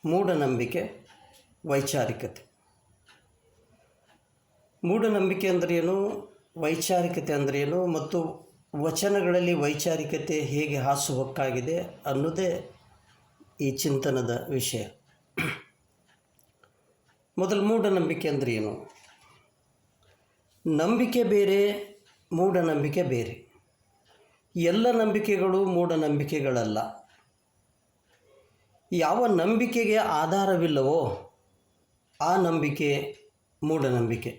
ಮೂಢನಂಬಿಕೆ, ವೈಚಾರಿಕತೆ. ಮೂಢನಂಬಿಕೆ ಅಂದ್ರೇನು, ವೈಚಾರಿಕತೆ ಅಂದ್ರೇನು ಮತ್ತು ವಚನಗಳಲ್ಲಿ ವೈಚಾರಿಕತೆ ಹೇಗೆ ಹಾಸುಹೊಕ್ಕಾಗಿದೆ ಅನ್ನೋದೇ ಈ ಚಿಂತನದ ವಿಷಯ. ಮೊದಲು ಮೂಢನಂಬಿಕೆ ಅಂದ್ರೇನು? ನಂಬಿಕೆ ಬೇರೆ, ಮೂಢನಂಬಿಕೆ ಬೇರೆ. ಎಲ್ಲ ನಂಬಿಕೆಗಳು ಮೂಢನಂಬಿಕೆಗಳಲ್ಲ. ಯಾವ ನಂಬಿಕೆಗೆ ಆಧಾರವಿಲ್ಲವೋ ಆ ನಂಬಿಕೆ ಮೂಢನಂಬಿಕೆ.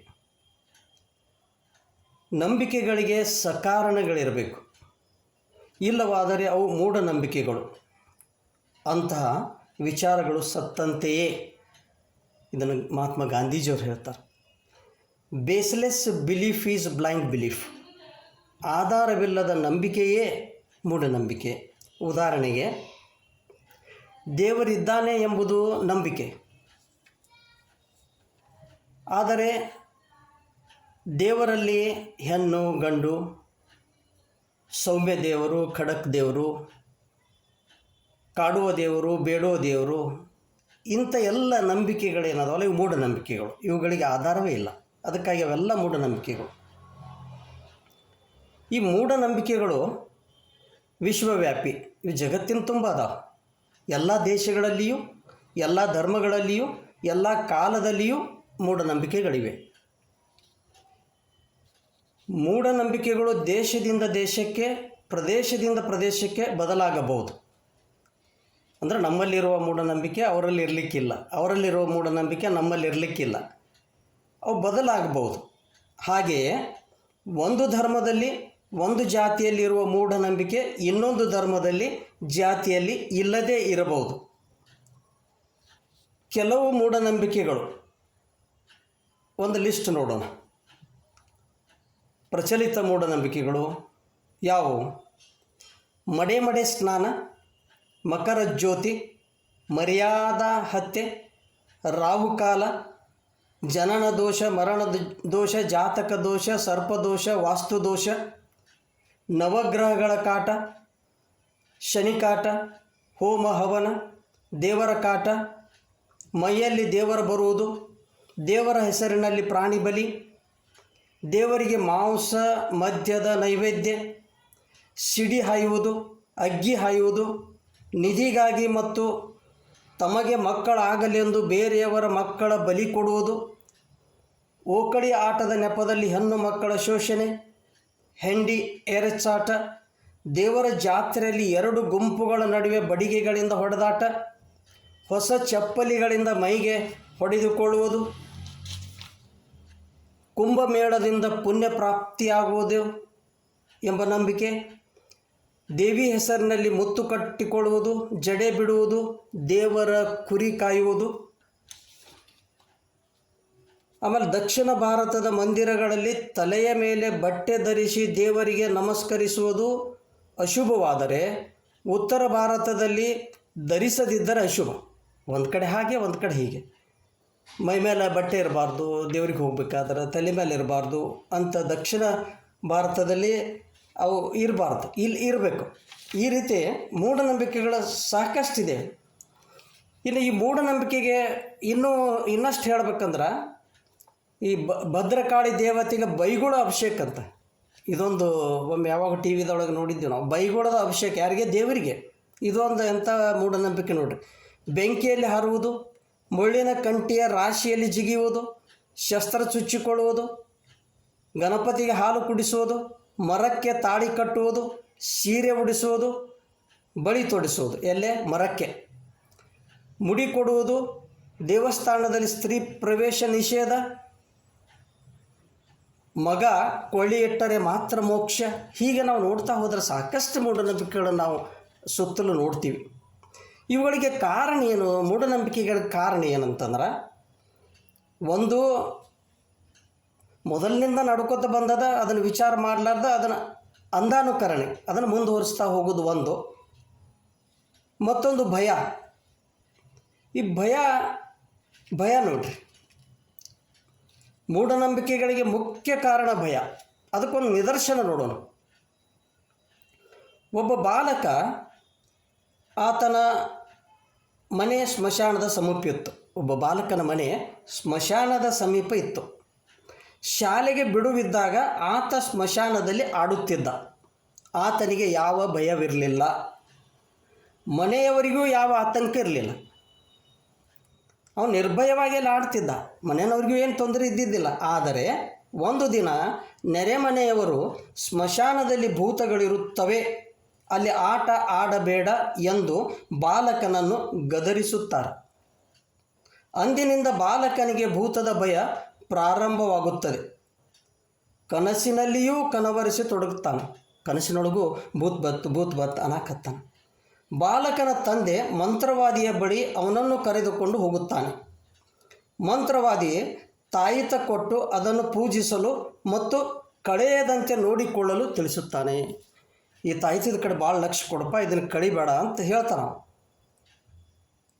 ನಂಬಿಕೆಗಳಿಗೆ ಸಕಾರಣಗಳಿರಬೇಕು, ಇಲ್ಲವಾದರೆ ಅವು ಮೂಢನಂಬಿಕೆಗಳು. ಅಂತಹ ವಿಚಾರಗಳು ಸತ್ತಂತೆಯೇ. ಇದನ್ನು ಮಹಾತ್ಮ ಗಾಂಧೀಜಿಯವರು ಹೇಳ್ತಾರೆ. Baseless belief is blind belief. ಆಧಾರವಿಲ್ಲದ ನಂಬಿಕೆಯೇ ಮೂಢನಂಬಿಕೆ. ಉದಾಹರಣೆಗೆ, ದೇವರಿದ್ದಾನೆ ಎಂಬುದು ನಂಬಿಕೆ. ಆದರೆ ದೇವರಲ್ಲಿ ಹೆಣ್ಣು ಗಂಡು, ಸೌಮ್ಯ ದೇವರು, ಖಡಕ್ ದೇವರು, ಕಾಡುವ ದೇವರು, ಬೇಡುವ ದೇವರು, ಇಂಥ ಎಲ್ಲ ನಂಬಿಕೆಗಳೇನದವಲ್ಲ ಇವು ಮೂಢನಂಬಿಕೆಗಳು. ಇವುಗಳಿಗೆ ಆಧಾರವೇ ಇಲ್ಲ. ಅದಕ್ಕಾಗಿ ಅವೆಲ್ಲ ಮೂಢನಂಬಿಕೆಗಳು. ಈ ಮೂಢನಂಬಿಕೆಗಳು ವಿಶ್ವವ್ಯಾಪಿ. ಇವು ಜಗತ್ತಿನ ತುಂಬ ಅದಾವೆ. ಎಲ್ಲ ದೇಶಗಳಲ್ಲಿಯೂ, ಎಲ್ಲ ಧರ್ಮಗಳಲ್ಲಿಯೂ, ಎಲ್ಲ ಕಾಲದಲ್ಲಿಯೂ ಮೂಢನಂಬಿಕೆಗಳಿವೆ. ಮೂಢನಂಬಿಕೆಗಳು ದೇಶದಿಂದ ದೇಶಕ್ಕೆ, ಪ್ರದೇಶದಿಂದ ಪ್ರದೇಶಕ್ಕೆ ಬದಲಾಗಬಹುದು. ಅಂದರೆ ನಮ್ಮಲ್ಲಿರುವ ಮೂಢನಂಬಿಕೆ ಅವರಲ್ಲಿ ಇರಲಿಕ್ಕಿಲ್ಲ, ಅವರಲ್ಲಿರುವ ಮೂಢನಂಬಿಕೆ ನಮ್ಮಲ್ಲಿ ಇರಲಿಕ್ಕಿಲ್ಲ. ಅವು ಬದಲಾಗಬಹುದು. ಹಾಗೆಯೇ ಒಂದು ಧರ್ಮದಲ್ಲಿ, ಒಂದು ಜಾತಿಯಲ್ಲಿರುವ ಮೂಢನಂಬಿಕೆ ಇನ್ನೊಂದು ಧರ್ಮದಲ್ಲಿ, ಜಾತಿಯಲ್ಲಿ ಇಲ್ಲದೇ ಇರಬಹುದು. ಕೆಲವು ಮೂಢನಂಬಿಕೆಗಳು, ಒಂದು ಲಿಸ್ಟ್ ನೋಡೋಣ. ಪ್ರಚಲಿತ ಮೂಢನಂಬಿಕೆಗಳು ಯಾವುವು? ಮಡೆ ಮಡೆ ಸ್ನಾನ, ಮಕರ ಜ್ಯೋತಿ, ಮರ್ಯಾದಾ ಹತ್ಯೆ, ರಾಹುಕಾಲ, ಜನನ ದೋಷ, ಮರಣ ದೋಷ, ಜಾತಕ ದೋಷ, ಸರ್ಪದೋಷ, ವಾಸ್ತುದೋಷ, ನವಗ್ರಹಗಳ ಕಾಟ, ಶನಿಕಾಟ, ಹೋಮ ಹವನ, ದೇವರ ಕಾಟ, ಮೈಯಲ್ಲಿ ದೇವರ ಬರುವುದು, ದೇವರ ಹೆಸರಿನಲ್ಲಿ ಪ್ರಾಣಿ ಬಲಿ, ದೇವರಿಗೆ ಮಾಂಸ ಮದ್ಯದ ನೈವೇದ್ಯ, ಸಿಡಿ ಹಾಯುವುದು, ಅಗ್ಗಿ ಹಾಯುವುದು, ನಿಧಿಗಾಗಿ ಮತ್ತು ತಮಗೆ ಮಕ್ಕಳಾಗಲೆಂದು ಬೇರೆಯವರ ಮಕ್ಕಳ ಬಲಿ ಕೊಡುವುದು, ಓಕಳಿ ಆಟದ ನೆಪದಲ್ಲಿ ಹೆಣ್ಣು ಮಕ್ಕಳ ಶೋಷಣೆ, ಹೆಂಡಿ ಎರಚಾಟ, ದೇವರ ಜಾತ್ರೆಯಲ್ಲಿ ಎರಡು ಗುಂಪುಗಳ ನಡುವೆ ಬಡಿಗೆಗಳಿಂದ ಹೊಡೆದಾಟ, ಹೊಸ ಚಪ್ಪಲಿಗಳಿಂದ ಮೈಗೆ ಹೊಡೆದುಕೊಳ್ಳುವುದು, ಕುಂಭಮೇಳದಿಂದ ಪುಣ್ಯ ಪ್ರಾಪ್ತಿಯಾಗುವುದು ಎಂಬ ನಂಬಿಕೆ, ದೇವಿ ಹೆಸರಿನಲ್ಲಿ ಮುತ್ತು ಕಟ್ಟಿಕೊಳ್ಳುವುದು, ಜಡೆ ಬಿಡುವುದು, ದೇವರ ಕುರಿ ಕಾಯುವುದು. ಆಮೇಲೆ ದಕ್ಷಿಣ ಭಾರತದ ಮಂದಿರಗಳಲ್ಲಿ ತಲೆಯ ಮೇಲೆ ಬಟ್ಟೆ ಧರಿಸಿ ದೇವರಿಗೆ ನಮಸ್ಕರಿಸುವುದು ಅಶುಭವಾದರೆ, ಉತ್ತರ ಭಾರತದಲ್ಲಿ ಧರಿಸದಿದ್ದರೆ ಅಶುಭ. ಒಂದು ಕಡೆ ಹಾಗೆ, ಒಂದು ಕಡೆ ಹೀಗೆ. ಮೈ ಮೇಲೆ ಬಟ್ಟೆ ಇರಬಾರ್ದು, ದೇವರಿಗೆ ಹೋಗಬೇಕಾದ್ರೆ ತಲೆ ಮೇಲೆ ಇರಬಾರ್ದು ಅಂತ ದಕ್ಷಿಣ ಭಾರತದಲ್ಲಿ ಅವು ಇರಬಾರ್ದು, ಇಲ್ಲಿ ಇರಬೇಕು. ಈ ರೀತಿ ಮೂಢನಂಬಿಕೆಗಳು ಸಾಕಷ್ಟಿದೆ. ಇನ್ನು ಈ ಮೂಢನಂಬಿಕೆಗೆ ಇನ್ನಷ್ಟು ಹೇಳ್ಬೇಕಂದ್ರೆ, ಈ ಭದ್ರಕಾಳಿ ದೇವತೆಗೆ ಬೈಗುಳ ಅಭಿಷೇಕ ಅಂತ, ಇದೊಂದು ಒಮ್ಮೆ ಯಾವಾಗ ಟಿ ವಿದೊಳಗೆ ನೋಡಿದ್ದೀವಿ ನಾವು. ಬೈಗುಳದ ಅಭಿಷೇಕ ಯಾರಿಗೆ? ದೇವರಿಗೆ. ಇದೊಂದು ಎಂಥ ಮೂಢನಂಬಿಕೆ ನೋಡಿರಿ. ಬೆಂಕಿಯಲ್ಲಿ ಹಾರುವುದು, ಮುಳ್ಳಿನ ಕಂಟಿಯ ರಾಶಿಯಲ್ಲಿ ಜಿಗಿಯುವುದು, ಶಸ್ತ್ರ ಚುಚ್ಚಿಕೊಳ್ಳುವುದು, ಗಣಪತಿಗೆ ಹಾಲು ಕುಡಿಸುವುದು, ಮರಕ್ಕೆ ತಾಳಿ ಕಟ್ಟುವುದು, ಸೀರೆ ಉಡಿಸುವುದು, ಬಳಿ ತೊಡಿಸುವುದು, ಎಲ್ಲೇ ಮರಕ್ಕೆ, ಮುಡಿ ಕೊಡುವುದು, ದೇವಸ್ಥಾನದಲ್ಲಿ ಸ್ತ್ರೀ ಪ್ರವೇಶ ನಿಷೇಧ, ಮಗ ಕೊಳ್ಳಿ ಇಟ್ಟರೆ ಮಾತ್ರ ಮೋಕ್ಷ. ಹೀಗೆ ನಾವು ನೋಡ್ತಾ ಹೋದರೆ ಸಾಕಷ್ಟು ಮೂಢನಂಬಿಕೆಗಳನ್ನು ನಾವು ಸುತ್ತಲೂ ನೋಡ್ತೀವಿ. ಇವುಗಳಿಗೆ ಕಾರಣ ಏನು? ಮೂಢನಂಬಿಕೆಗಳ ಕಾರಣ ಏನಂತಂದ್ರೆ, ಒಂದು ಮೊದಲಿನಿಂದ ನಡ್ಕೋತ ಬಂದದ, ಅದನ್ನು ವಿಚಾರ ಮಾಡಲಾರ್ದ ಅದನ್ನು ಅಂಧಾನುಕರಣೆ, ಅದನ್ನು ಮುಂದುವರಿಸ್ತಾ ಹೋಗೋದು ಒಂದು. ಮತ್ತೊಂದು ಭಯ. ಈ ಭಯ ನೋಡ್ರಿ, ಮೂಢನಂಬಿಕೆಗಳಿಗೆ ಮುಖ್ಯ ಕಾರಣ ಭಯ. ಅದಕ್ಕೊಂದು ನಿದರ್ಶನ ನೋಡೋಣ. ಒಬ್ಬ ಬಾಲಕ ಆತನ ಮನೆ ಸ್ಮಶಾನದ ಸಮೀಪ ಇತ್ತು. ಒಬ್ಬ ಬಾಲಕನ ಮನೆ ಸ್ಮಶಾನದ ಸಮೀಪ ಇತ್ತು. ಶಾಲೆಗೆ ಬಿಡುವಿದ್ದಾಗ ಆತ ಸ್ಮಶಾನದಲ್ಲಿ ಆಡುತ್ತಿದ್ದ. ಆತನಿಗೆ ಯಾವ ಭಯವಿರಲಿಲ್ಲ, ಮನೆಯವರಿಗೂ ಯಾವ ಆತಂಕ ಇರಲಿಲ್ಲ. ಅವನು ನಿರ್ಭಯವಾಗಿ ಅಲ್ಲಿ ಆಡ್ತಿದ್ದ, ಮನೆಯವರಿಗೂ ಏನು ತೊಂದರೆ ಇದ್ದಿದ್ದಿಲ್ಲ. ಆದರೆ ಒಂದು ದಿನ ನೆರೆಮನೆಯವರು ಸ್ಮಶಾನದಲ್ಲಿ ಭೂತಗಳಿರುತ್ತವೆ, ಅಲ್ಲಿ ಆಟ ಆಡಬೇಡ ಎಂದು ಬಾಲಕನನ್ನು ಗದರಿಸುತ್ತಾರೆ. ಅಂದಿನಿಂದ ಬಾಲಕನಿಗೆ ಭೂತದ ಭಯ ಪ್ರಾರಂಭವಾಗುತ್ತದೆ. ಕನಸಿನಲ್ಲಿಯೂ ಕನವರಿಸಿ ತೊಡಗುತ್ತಾನೆ. ಕನಸಿನೊಳಗೂ ಭೂತ್ ಬತ್ ಅನ್ನಕತ್ತಾನೆ. ಬಾಲಕನ ತಂದೆ ಮಂತ್ರವಾದಿಯ ಬಳಿ ಅವನನ್ನು ಕರೆದುಕೊಂಡು ಹೋಗುತ್ತಾನೆ. ಮಂತ್ರವಾದಿ ತಾಯಿತ ಕೊಟ್ಟು ಅದನ್ನು ಪೂಜಿಸಲು ಮತ್ತು ಕಳೆಯದಂತೆ ನೋಡಿಕೊಳ್ಳಲು ತಿಳಿಸುತ್ತಾನೆ. ಈ ತಾಯಿತದ ಕಡೆ ಭಾಳ ಲಕ್ಷ್ಯ ಕೊಡಪ್ಪ, ಇದನ್ನು ಕಳಿಬೇಡ ಅಂತ ಹೇಳ್ತಾನ.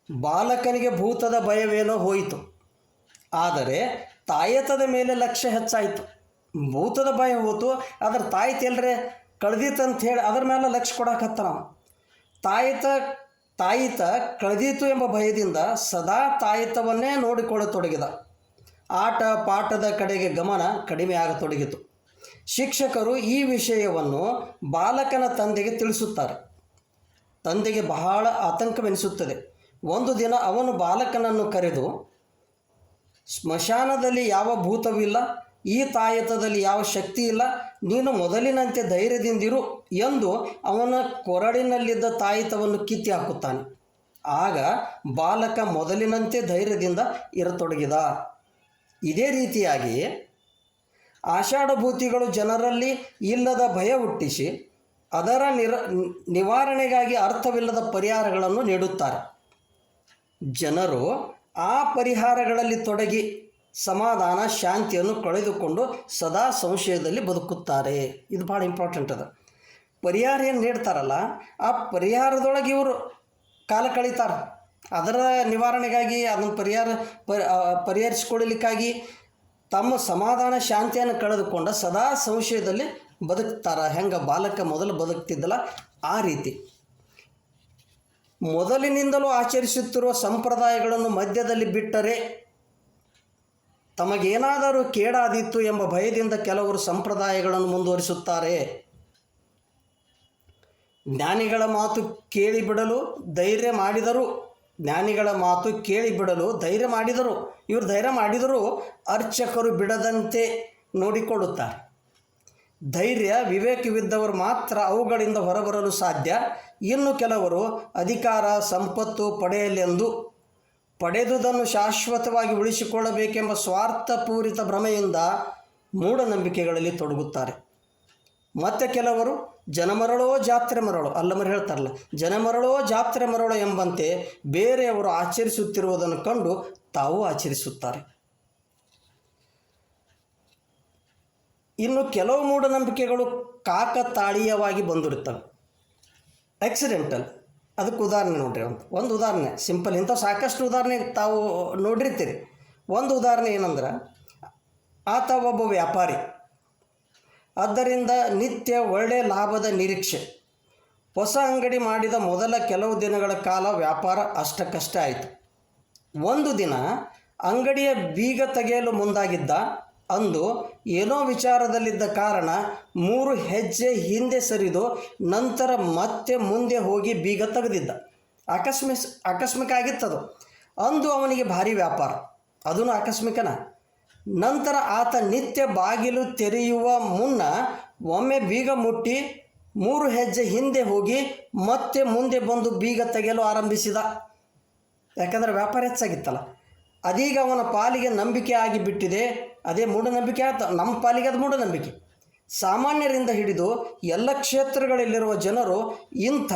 ಬಾಲಕನಿಗೆ ಭೂತದ ಭಯವೇನೋ ಹೋಯಿತು, ಆದರೆ ತಾಯತದ ಮೇಲೆ ಲಕ್ಷ್ಯ ಹೆಚ್ಚಾಯಿತು. ಭೂತದ ಭಯ ಹೋತು, ಅದರ ತಾಯಿತ ಎಲ್ಲರೇ ಕಳೆದಿತ್ತಂತ ಹೇಳಿ ಅದರ ಮೇಲೆ ಲಕ್ಷ್ಯ ಕೊಡಕತ್ತಾನ. ತಾಯಿತ ಕಳೆದೀತು ಎಂಬ ಭಯದಿಂದ ಸದಾ ತಾಯಿತವನ್ನೇ ನೋಡಿಕೊಳ್ಳತೊಡಗಿದ. ಆಟ ಪಾಠದ ಕಡೆಗೆ ಗಮನ ಕಡಿಮೆ ಆಗತೊಡಗಿತು. ಶಿಕ್ಷಕರು ಈ ವಿಷಯವನ್ನು ಬಾಲಕನ ತಂದೆಗೆ ತಿಳಿಸುತ್ತಾರೆ. ತಂದೆಗೆ ಬಹಳ ಆತಂಕವೆನಿಸುತ್ತದೆ. ಒಂದು ದಿನ ಅವನು ಬಾಲಕನನ್ನು ಕರೆದು, ಸ್ಮಶಾನದಲ್ಲಿ ಯಾವ ಭೂತವಿಲ್ಲ, ಈ ತಾಯತದಲ್ಲಿ ಯಾವ ಶಕ್ತಿ ಇಲ್ಲ, ನೀನು ಮೊದಲಿನಂತೆ ಧೈರ್ಯದಿಂದಿರು ಎಂದು ಅವನ ಕೊರಡಿನಲ್ಲಿದ್ದ ತಾಯಿತವನ್ನು ಕಿತ್ತಿ ಹಾಕುತ್ತಾನೆ. ಆಗ ಬಾಲಕ ಮೊದಲಿನಂತೆ ಧೈರ್ಯದಿಂದ ಇರತೊಡಗಿದ. ಇದೇ ರೀತಿಯಾಗಿ ಆಷಾಢಭೂತಿಗಳು ಜನರಲ್ಲಿ ಇಲ್ಲದ ಭಯ ಹುಟ್ಟಿಸಿ ಅದರ ನಿವಾರಣೆಗಾಗಿ ಅರ್ಥವಿಲ್ಲದ ಪರಿಹಾರಗಳನ್ನು ನೀಡುತ್ತಾರೆ. ಜನರು ಆ ಪರಿಹಾರಗಳಲ್ಲಿ ತೊಡಗಿ ಸಮಾಧಾನ ಶಾಂತಿಯನ್ನು ಕಳೆದುಕೊಂಡು ಸದಾ ಸಂಶಯದಲ್ಲಿ ಬದುಕುತ್ತಾರೆ. ಇದು ಭಾಳ ಇಂಪಾರ್ಟೆಂಟ್ ಅದ. ಪರಿಹಾರ ಏನು ನೀಡ್ತಾರಲ್ಲ, ಆ ಪರಿಹಾರದೊಳಗೆ ಇವರು ಕಾಲ ಕಳೀತಾರೆ. ಅದರ ನಿವಾರಣೆಗಾಗಿ ಅದನ್ನು ಪರಿಹರಿಸಿಕೊಳ್ಳಲಿಕ್ಕಾಗಿ ತಮ್ಮ ಸಮಾಧಾನ ಶಾಂತಿಯನ್ನು ಕಳೆದುಕೊಂಡ ಸದಾ ಸಂಶಯದಲ್ಲಿ ಬದುಕ್ತಾರೆ. ಹೆಂಗೆ ಬಾಲಕ ಮೊದಲು ಬದುಕ್ತಿದ್ದಲ್ಲ ಆ ರೀತಿ. ಮೊದಲಿನಿಂದಲೂ ಆಚರಿಸುತ್ತಿರುವ ಸಂಪ್ರದಾಯಗಳನ್ನು ಮಧ್ಯದಲ್ಲಿ ಬಿಟ್ಟರೆ ತಮಗೇನಾದರೂ ಕೇಡಾದೀತು ಎಂಬ ಭಯದಿಂದ ಕೆಲವರು ಸಂಪ್ರದಾಯಗಳನ್ನು ಮುಂದುವರಿಸುತ್ತಾರೆ. ಜ್ಞಾನಿಗಳ ಮಾತು ಕೇಳಿಬಿಡಲು ಧೈರ್ಯ ಮಾಡಿದರು. ಇವರು ಧೈರ್ಯ ಮಾಡಿದರೂ ಅರ್ಚಕರು ಬಿಡದಂತೆ ನೋಡಿಕೊಳ್ಳುತ್ತಾರೆ. ಧೈರ್ಯ ವಿವೇಕವಿದ್ದವರು ಮಾತ್ರ ಅವುಗಳಿಂದ ಹೊರಬರಲು ಸಾಧ್ಯ. ಇನ್ನು ಕೆಲವರು ಅಧಿಕಾರ ಸಂಪತ್ತು ಪಡೆದುದನ್ನು ಶಾಶ್ವತವಾಗಿ ಉಳಿಸಿಕೊಳ್ಳಬೇಕೆಂಬ ಸ್ವಾರ್ಥಪೂರಿತ ಭ್ರಮೆಯಿಂದ ಮೂಢನಂಬಿಕೆಗಳಲ್ಲಿ ತೊಡಗುತ್ತಾರೆ. ಮತ್ತು ಕೆಲವರು ಜನಮರಳೋ ಜಾತ್ರೆ ಮರಳೋ, ಅಲ್ಲಮರು ಹೇಳ್ತಾರಲ್ಲ, ಜನಮರಳೋ ಜಾತ್ರೆ ಮರಳೋ ಎಂಬಂತೆ ಬೇರೆಯವರು ಆಚರಿಸುತ್ತಿರುವುದನ್ನು ಕಂಡು ತಾವು ಆಚರಿಸುತ್ತಾರೆ. ಇನ್ನು ಕೆಲವು ಮೂಢನಂಬಿಕೆಗಳು ಕಾಕತಾಳೀಯವಾಗಿ ಬಂದಿರುತ್ತವೆ, ಆಕ್ಸಿಡೆಂಟಲ್. ಅದಕ್ಕೆ ಉದಾಹರಣೆ ನೋಡ್ರಿ, ಒಂದು ಉದಾಹರಣೆ ಸಿಂಪಲ್. ಇಂಥ ಸಾಕಷ್ಟು ಉದಾಹರಣೆ ತಾವು ನೋಡಿರ್ತೀರಿ. ಒಂದು ಉದಾಹರಣೆ ಏನಂದ್ರೆ, ಆತ ಒಬ್ಬ ವ್ಯಾಪಾರಿ, ಆದ್ದರಿಂದ ನಿತ್ಯ ಒಳ್ಳೆಯ ಲಾಭದ ನಿರೀಕ್ಷೆ. ಹೊಸ ಅಂಗಡಿ ಮಾಡಿದ ಮೊದಲ ಕೆಲವು ದಿನಗಳ ಕಾಲ ವ್ಯಾಪಾರ ಅಷ್ಟಕ್ಕಷ್ಟ ಆಯಿತು. ಒಂದು ದಿನ ಅಂಗಡಿಯ ಬೀಗ ತೆಗೆಯಲು ಮುಂದಾಗಿದ್ದ. ಅಂದು ಏನೋ ವಿಚಾರದಲ್ಲಿದ್ದ ಕಾರಣ 3 ಹೆಜ್ಜೆ ಹಿಂದೆ ಸರಿದು ನಂತರ ಮತ್ತೆ ಮುಂದೆ ಹೋಗಿ ಬೀಗ ತೆಗೆದಿದ್ದ. ಆಕಸ್ಮಿಕ ಆಗಿತ್ತದು. ಅಂದು ಅವನಿಗೆ ಭಾರಿ ವ್ಯಾಪಾರ, ಅದೂ ಆಕಸ್ಮಿಕನ. ನಂತರ ಆತ ನಿತ್ಯ ಬಾಗಿಲು ತೆರೆಯುವ ಮುನ್ನ ಒಮ್ಮೆ ಬೀಗ ಮುಟ್ಟಿ 3 ಹೆಜ್ಜೆ ಹಿಂದೆ ಹೋಗಿ ಮತ್ತೆ ಮುಂದೆ ಬಂದು ಬೀಗ ತೆಗೆಯಲು ಆರಂಭಿಸಿದ. ಯಾಕಂದರೆ ವ್ಯಾಪಾರ ಹೆಚ್ಚಾಗಿತ್ತಲ್ಲ. ಅದೀಗ ಅವನ ಪಾಲಿಗೆ ನಂಬಿಕೆ ಆಗಿಬಿಟ್ಟಿದೆ. ಅದೇ ಮೂಢನಂಬಿಕೆ ಆಯ್ತು. ನಮ್ಮ ಪಾಲಿಗೆ ಅದು ಮೂಢನಂಬಿಕೆ. ಸಾಮಾನ್ಯರಿಂದ ಹಿಡಿದು ಎಲ್ಲ ಕ್ಷೇತ್ರಗಳಲ್ಲಿರುವ ಜನರು ಇಂಥ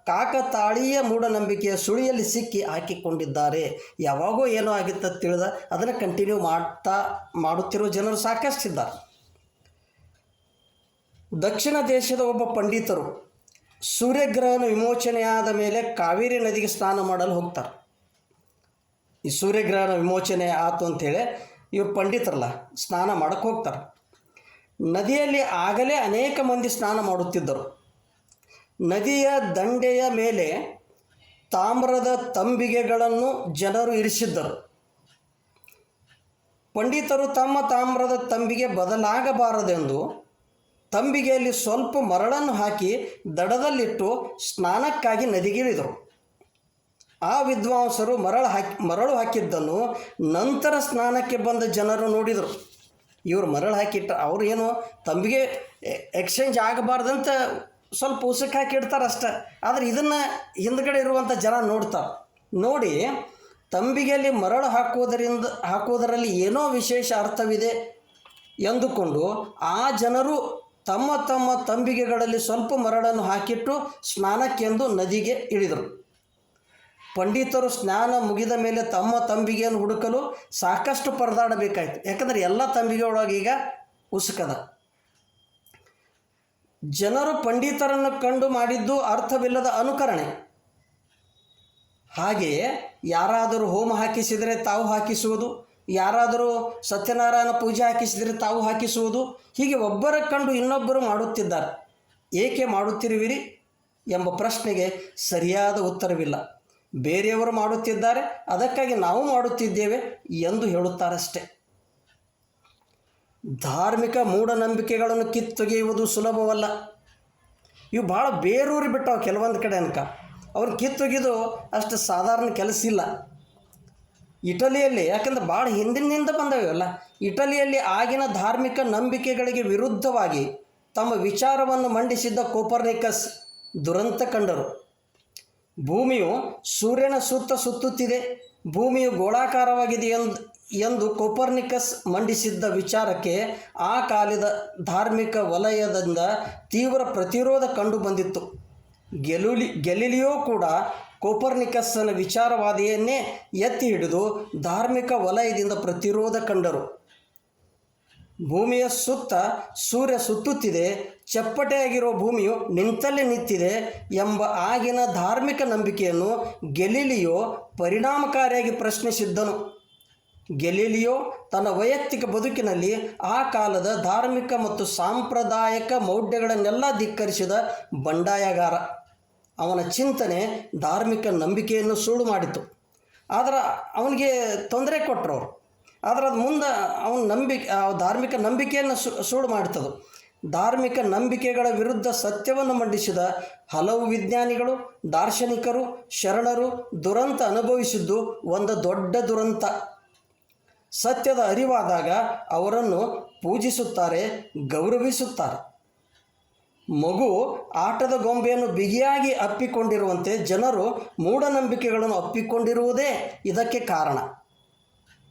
ಕಾಕತಾಳೀಯ ಮೂಢನಂಬಿಕೆಯ ಸುಳಿಯಲ್ಲಿ ಸಿಕ್ಕಿ ಹಾಕಿಕೊಂಡಿದ್ದಾರೆ. ಯಾವಾಗೋ ಏನೋ ಆಗಿತ್ತ ತಿಳಿದ ಅದನ್ನು ಕಂಟಿನ್ಯೂ ಮಾಡುತ್ತಿರುವ ಜನರು ಸಾಕಷ್ಟಿದ್ದಾರೆ. ದಕ್ಷಿಣ ದೇಶದ ಒಬ್ಬ ಪಂಡಿತರು ಸೂರ್ಯಗ್ರಹಣ ವಿಮೋಚನೆಯಾದ ಮೇಲೆ ಕಾವೇರಿ ನದಿಗೆ ಸ್ನಾನ ಮಾಡಲು ಹೋಗ್ತಾರೆ. ಈ ಸೂರ್ಯಗ್ರಹಣ ವಿಮೋಚನೆ ಆಯಿತು ಅಂಥೇಳಿ ಇವರು ಪಂಡಿತರಲ್ಲ ಸ್ನಾನ ಮಾಡೋಕ್ಕೆ ಹೋಗ್ತಾರೆ. ನದಿಯಲ್ಲಿ ಆಗಲೇ ಅನೇಕ ಮಂದಿ ಸ್ನಾನ ಮಾಡುತ್ತಿದ್ದರು. ನದಿಯ ದಂಡೆಯ ಮೇಲೆ ತಾಮ್ರದ ತಂಬಿಗೆಗಳನ್ನು ಜನರು ಇರಿಸಿದ್ದರು. ಪಂಡಿತರು ತಮ್ಮ ತಾಮ್ರದ ತಂಬಿಗೆ ಬದಲಾಗಬಾರದೆಂದು ತಂಬಿಗೆಯಲ್ಲಿ ಸ್ವಲ್ಪ ಮರಳನ್ನು ಹಾಕಿ ದಡದಲ್ಲಿಟ್ಟು ಸ್ನಾನಕ್ಕಾಗಿ ನದಿಗಿಳಿದರು. ಆ ವಿದ್ವಾಂಸರು ಮರಳು ಹಾಕಿದ್ದನ್ನು ನಂತರ ಸ್ನಾನಕ್ಕೆ ಬಂದ ಜನರು ನೋಡಿದರು. ಇವರು ಮರಳು ಹಾಕಿಟ್ಟ ಅವರು ಏನು ತಂಬಿಗೆ ಎಕ್ಸ್ಚೇಂಜ್ ಆಗಬಾರ್ದಂತ ಸ್ವಲ್ಪ ಉಸಕ್ಕೆ ಹಾಕಿಡ್ತಾರೆ ಅಷ್ಟೆ. ಆದರೆ ಇದನ್ನು ಹಿಂದ್ಗಡೆ ಇರುವಂಥ ಜನ ನೋಡ್ತಾರೆ. ನೋಡಿ ತಂಬಿಗೆಯಲ್ಲಿ ಮರಳು ಹಾಕುವುದರಲ್ಲಿ ಏನೋ ವಿಶೇಷ ಅರ್ಥವಿದೆ ಎಂದುಕೊಂಡು ಆ ಜನರು ತಮ್ಮ ತಮ್ಮ ತಂಬಿಗೆಗಳಲ್ಲಿ ಸ್ವಲ್ಪ ಮರಳನ್ನು ಹಾಕಿಟ್ಟು ಸ್ನಾನಕ್ಕೆಂದು ನದಿಗೆ ಇಳಿದರು. ಪಂಡಿತರು ಸ್ನಾನ ಮುಗಿದ ಮೇಲೆ ತಮ್ಮ ತಂಬಿಗೆಯನ್ನು ಹುಡುಕಲು ಸಾಕಷ್ಟು ಪರದಾಡಬೇಕಾಯಿತು. ಯಾಕಂದರೆ ಎಲ್ಲ ತಂಬಿಗೆ ಒಳಗೆ ಈಗ ಉಸುಕದ. ಜನರು ಪಂಡಿತರನ್ನು ಕಂಡು ಮಾಡಿದ್ದು ಅರ್ಥವಿಲ್ಲದ ಅನುಕರಣೆ. ಹಾಗೆಯೇ ಯಾರಾದರೂ ಹೋಮ ಹಾಕಿಸಿದರೆ ತಾವು ಹಾಕಿಸುವುದು, ಯಾರಾದರೂ ಸತ್ಯನಾರಾಯಣ ಪೂಜೆ ಹಾಕಿಸಿದರೆ ತಾವು ಹಾಕಿಸುವುದು, ಹೀಗೆ ಒಬ್ಬರ ಕಂಡು ಇನ್ನೊಬ್ಬರು ಮಾಡುತ್ತಿದ್ದಾರೆ. ಏಕೆ ಮಾಡುತ್ತಿರುವಿರಿ ಎಂಬ ಪ್ರಶ್ನೆಗೆ ಸರಿಯಾದ ಉತ್ತರವಿಲ್ಲ. ಬೇರೆಯವರು ಮಾಡುತ್ತಿದ್ದಾರೆ, ಅದಕ್ಕಾಗಿ ನಾವು ಮಾಡುತ್ತಿದ್ದೇವೆ ಎಂದು ಹೇಳುತ್ತಾರಷ್ಟೆ. ಧಾರ್ಮಿಕ ಮೂಢನಂಬಿಕೆಗಳನ್ನು ಕಿತ್ತೊಗೆಯುವುದು ಸುಲಭವಲ್ಲ. ಇವು ಭಾಳ ಬೇರೂರಿ ಬಿಟ್ಟವು ಕೆಲವೊಂದು ಕಡೆ ಅನ್ಕ. ಅವ್ರು ಕಿತ್ತೊಗೆದು ಅಷ್ಟು ಸಾಧಾರಣ ಕೆಲಸ ಇಲ್ಲ. ಇಟಲಿಯಲ್ಲಿ, ಯಾಕಂದ್ರೆ ಭಾಳ ಹಿಂದಿನಿಂದ ಬಂದವೆಲ್ಲ, ಇಟಲಿಯಲ್ಲಿ ಆಗಿನ ಧಾರ್ಮಿಕ ನಂಬಿಕೆಗಳಿಗೆ ವಿರುದ್ಧವಾಗಿ ತಮ್ಮ ವಿಚಾರವನ್ನು ಮಂಡಿಸಿದ್ದ ಕೋಪರ್ನಿಕಸ್ ದುರಂತ ಕಂಡರು. ಭೂಮಿಯು ಸೂರ್ಯನ ಸುತ್ತ ಸುತ್ತುತ್ತಿದೆ, ಭೂಮಿಯು ಗೋಳಾಕಾರವಾಗಿದೆ ಎಂದು ಕೋಪರ್ನಿಕಸ್ ಮಂಡಿಸಿದ್ದ ವಿಚಾರಕ್ಕೆ ಆ ಕಾಲದ ಧಾರ್ಮಿಕ ವಲಯದಿಂದ ತೀವ್ರ ಪ್ರತಿರೋಧ ಕಂಡು ಬಂದಿತ್ತು. ಗೆಲಿಲಿಯೋ ಕೂಡ ಕೋಪರ್ನಿಕಸ್ಸನ ವಿಚಾರವಾದಿಯನ್ನೇ ಎತ್ತಿ ಹಿಡಿದು ಧಾರ್ಮಿಕ ವಲಯದಿಂದ ಪ್ರತಿರೋಧ ಕಂಡರು. ಭೂಮಿಯ ಸುತ್ತ ಸೂರ್ಯ ಸುತ್ತುತ್ತಿದೆ, ಚಪ್ಪಟೆಯಾಗಿರುವ ಭೂಮಿಯು ನಿಂತಲ್ಲೇ ನಿಂತಿದೆ ಎಂಬ ಆಗಿನ ಧಾರ್ಮಿಕ ನಂಬಿಕೆಯನ್ನು ಗೆಲಿಲಿಯೋ ಪರಿಣಾಮಕಾರಿಯಾಗಿ ಪ್ರಶ್ನಿಸಿದ್ದನು. ಗೆಲಿಲಿಯೋ ತನ್ನ ವೈಯಕ್ತಿಕ ಬದುಕಿನಲ್ಲಿ ಆ ಕಾಲದ ಧಾರ್ಮಿಕ ಮತ್ತು ಸಾಂಪ್ರದಾಯಿಕ ಮೌಢ್ಯಗಳನ್ನೆಲ್ಲ ಧಿಕ್ಕರಿಸಿದ ಬಂಡಾಯಗಾರ. ಅವನ ಚಿಂತನೆ ಧಾರ್ಮಿಕ ನಂಬಿಕೆಯನ್ನು ಸುಳ್ಳು ಮಾಡಿತು. ಆದರೆ ಅವನಿಗೆ ತೊಂದರೆ ಕೊಟ್ಟರು ಅವರು. ಆದರೆ ಅದು ಮುಂದೆ ಅವನ ಧಾರ್ಮಿಕ ನಂಬಿಕೆಯನ್ನು ಸುಳ್ಳು ಮಾಡ್ತದೆ. ಧಾರ್ಮಿಕ ನಂಬಿಕೆಗಳ ವಿರುದ್ಧ ಸತ್ಯವನ್ನು ಮಂಡಿಸಿದ ಹಲವು ವಿಜ್ಞಾನಿಗಳು, ದಾರ್ಶನಿಕರು, ಶರಣರು ದುರಂತ ಅನುಭವಿಸಿದ್ದು ಒಂದು ದೊಡ್ಡ ದುರಂತ. ಸತ್ಯದ ಅರಿವಾದಾಗ ಅವರನ್ನು ಪೂಜಿಸುತ್ತಾರೆ, ಗೌರವಿಸುತ್ತಾರೆ. ಮಗು ಆಟದ ಗೊಂಬೆಯನ್ನು ಬಿಗಿಯಾಗಿ ಅಪ್ಪಿಕೊಂಡಿರುವಂತೆ ಜನರು ಮೂಢನಂಬಿಕೆಗಳನ್ನು ಅಪ್ಪಿಕೊಂಡಿರುವುದೇ ಇದಕ್ಕೆ ಕಾರಣ.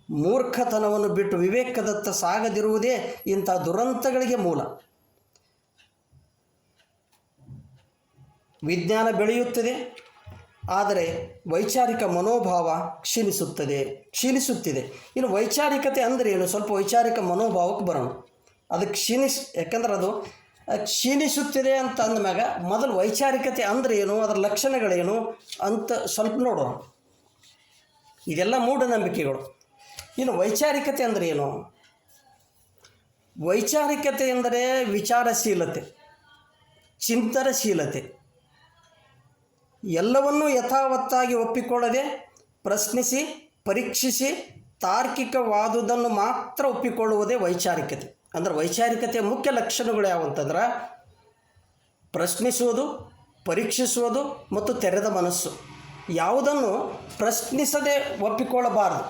ಮೂರ್ಖತನವನ್ನು ಬಿಟ್ಟು ವಿವೇಕದತ್ತ ಸಾಗದಿರುವುದೇ ಇಂಥ ದುರಂತಗಳಿಗೆ ಮೂಲ. ವಿಜ್ಞಾನ ಬೆಳೆಯುತ್ತದೆ, ಆದರೆ ವೈಚಾರಿಕ ಮನೋಭಾವ ಕ್ಷೀಣಿಸುತ್ತಿದೆ. ಇನ್ನು ವೈಚಾರಿಕತೆ ಅಂದರೆ ಏನು? ಸ್ವಲ್ಪ ವೈಚಾರಿಕ ಮನೋಭಾವಕ್ಕೆ ಬರೋಣ. ಅದು ಯಾಕಂದ್ರೆ ಅದು ಕ್ಷೀಣಿಸುತ್ತಿದೆ ಅಂತ ಅಂದಮ್ಯಾಗ ಮೊದಲು ವೈಚಾರಿಕತೆ ಅಂದರೆ ಏನು, ಅದರ ಲಕ್ಷಣಗಳೇನು ಅಂತ ಸ್ವಲ್ಪ ನೋಡೋಣ. ಇದೆಲ್ಲ ಮೂಢನಂಬಿಕೆಗಳು. ಇನ್ನು ವೈಚಾರಿಕತೆ ಅಂದರೆ ಏನು? ವೈಚಾರಿಕತೆ ಎಂದರೆ ವಿಚಾರಶೀಲತೆ, ಚಿಂತನಶೀಲತೆ. ಎಲ್ಲವನ್ನೂ ಯಥಾವತ್ತಾಗಿ ಒಪ್ಪಿಕೊಳ್ಳದೆ ಪ್ರಶ್ನಿಸಿ, ಪರೀಕ್ಷಿಸಿ, ತಾರ್ಕಿಕವಾದುದನ್ನು ಮಾತ್ರ ಒಪ್ಪಿಕೊಳ್ಳುವುದೇ ವೈಚಾರಿಕತೆ. ಅಂದರೆ ವೈಚಾರಿಕತೆಯ ಮುಖ್ಯ ಲಕ್ಷಣಗಳು ಯಾವುವಂತಂದ್ರೆ ಪ್ರಶ್ನಿಸುವುದು, ಪರೀಕ್ಷಿಸುವುದು ಮತ್ತು ತೆರೆದ ಮನಸ್ಸು. ಯಾವುದನ್ನು ಪ್ರಶ್ನಿಸದೆ ಒಪ್ಪಿಕೊಳ್ಳಬಾರದು,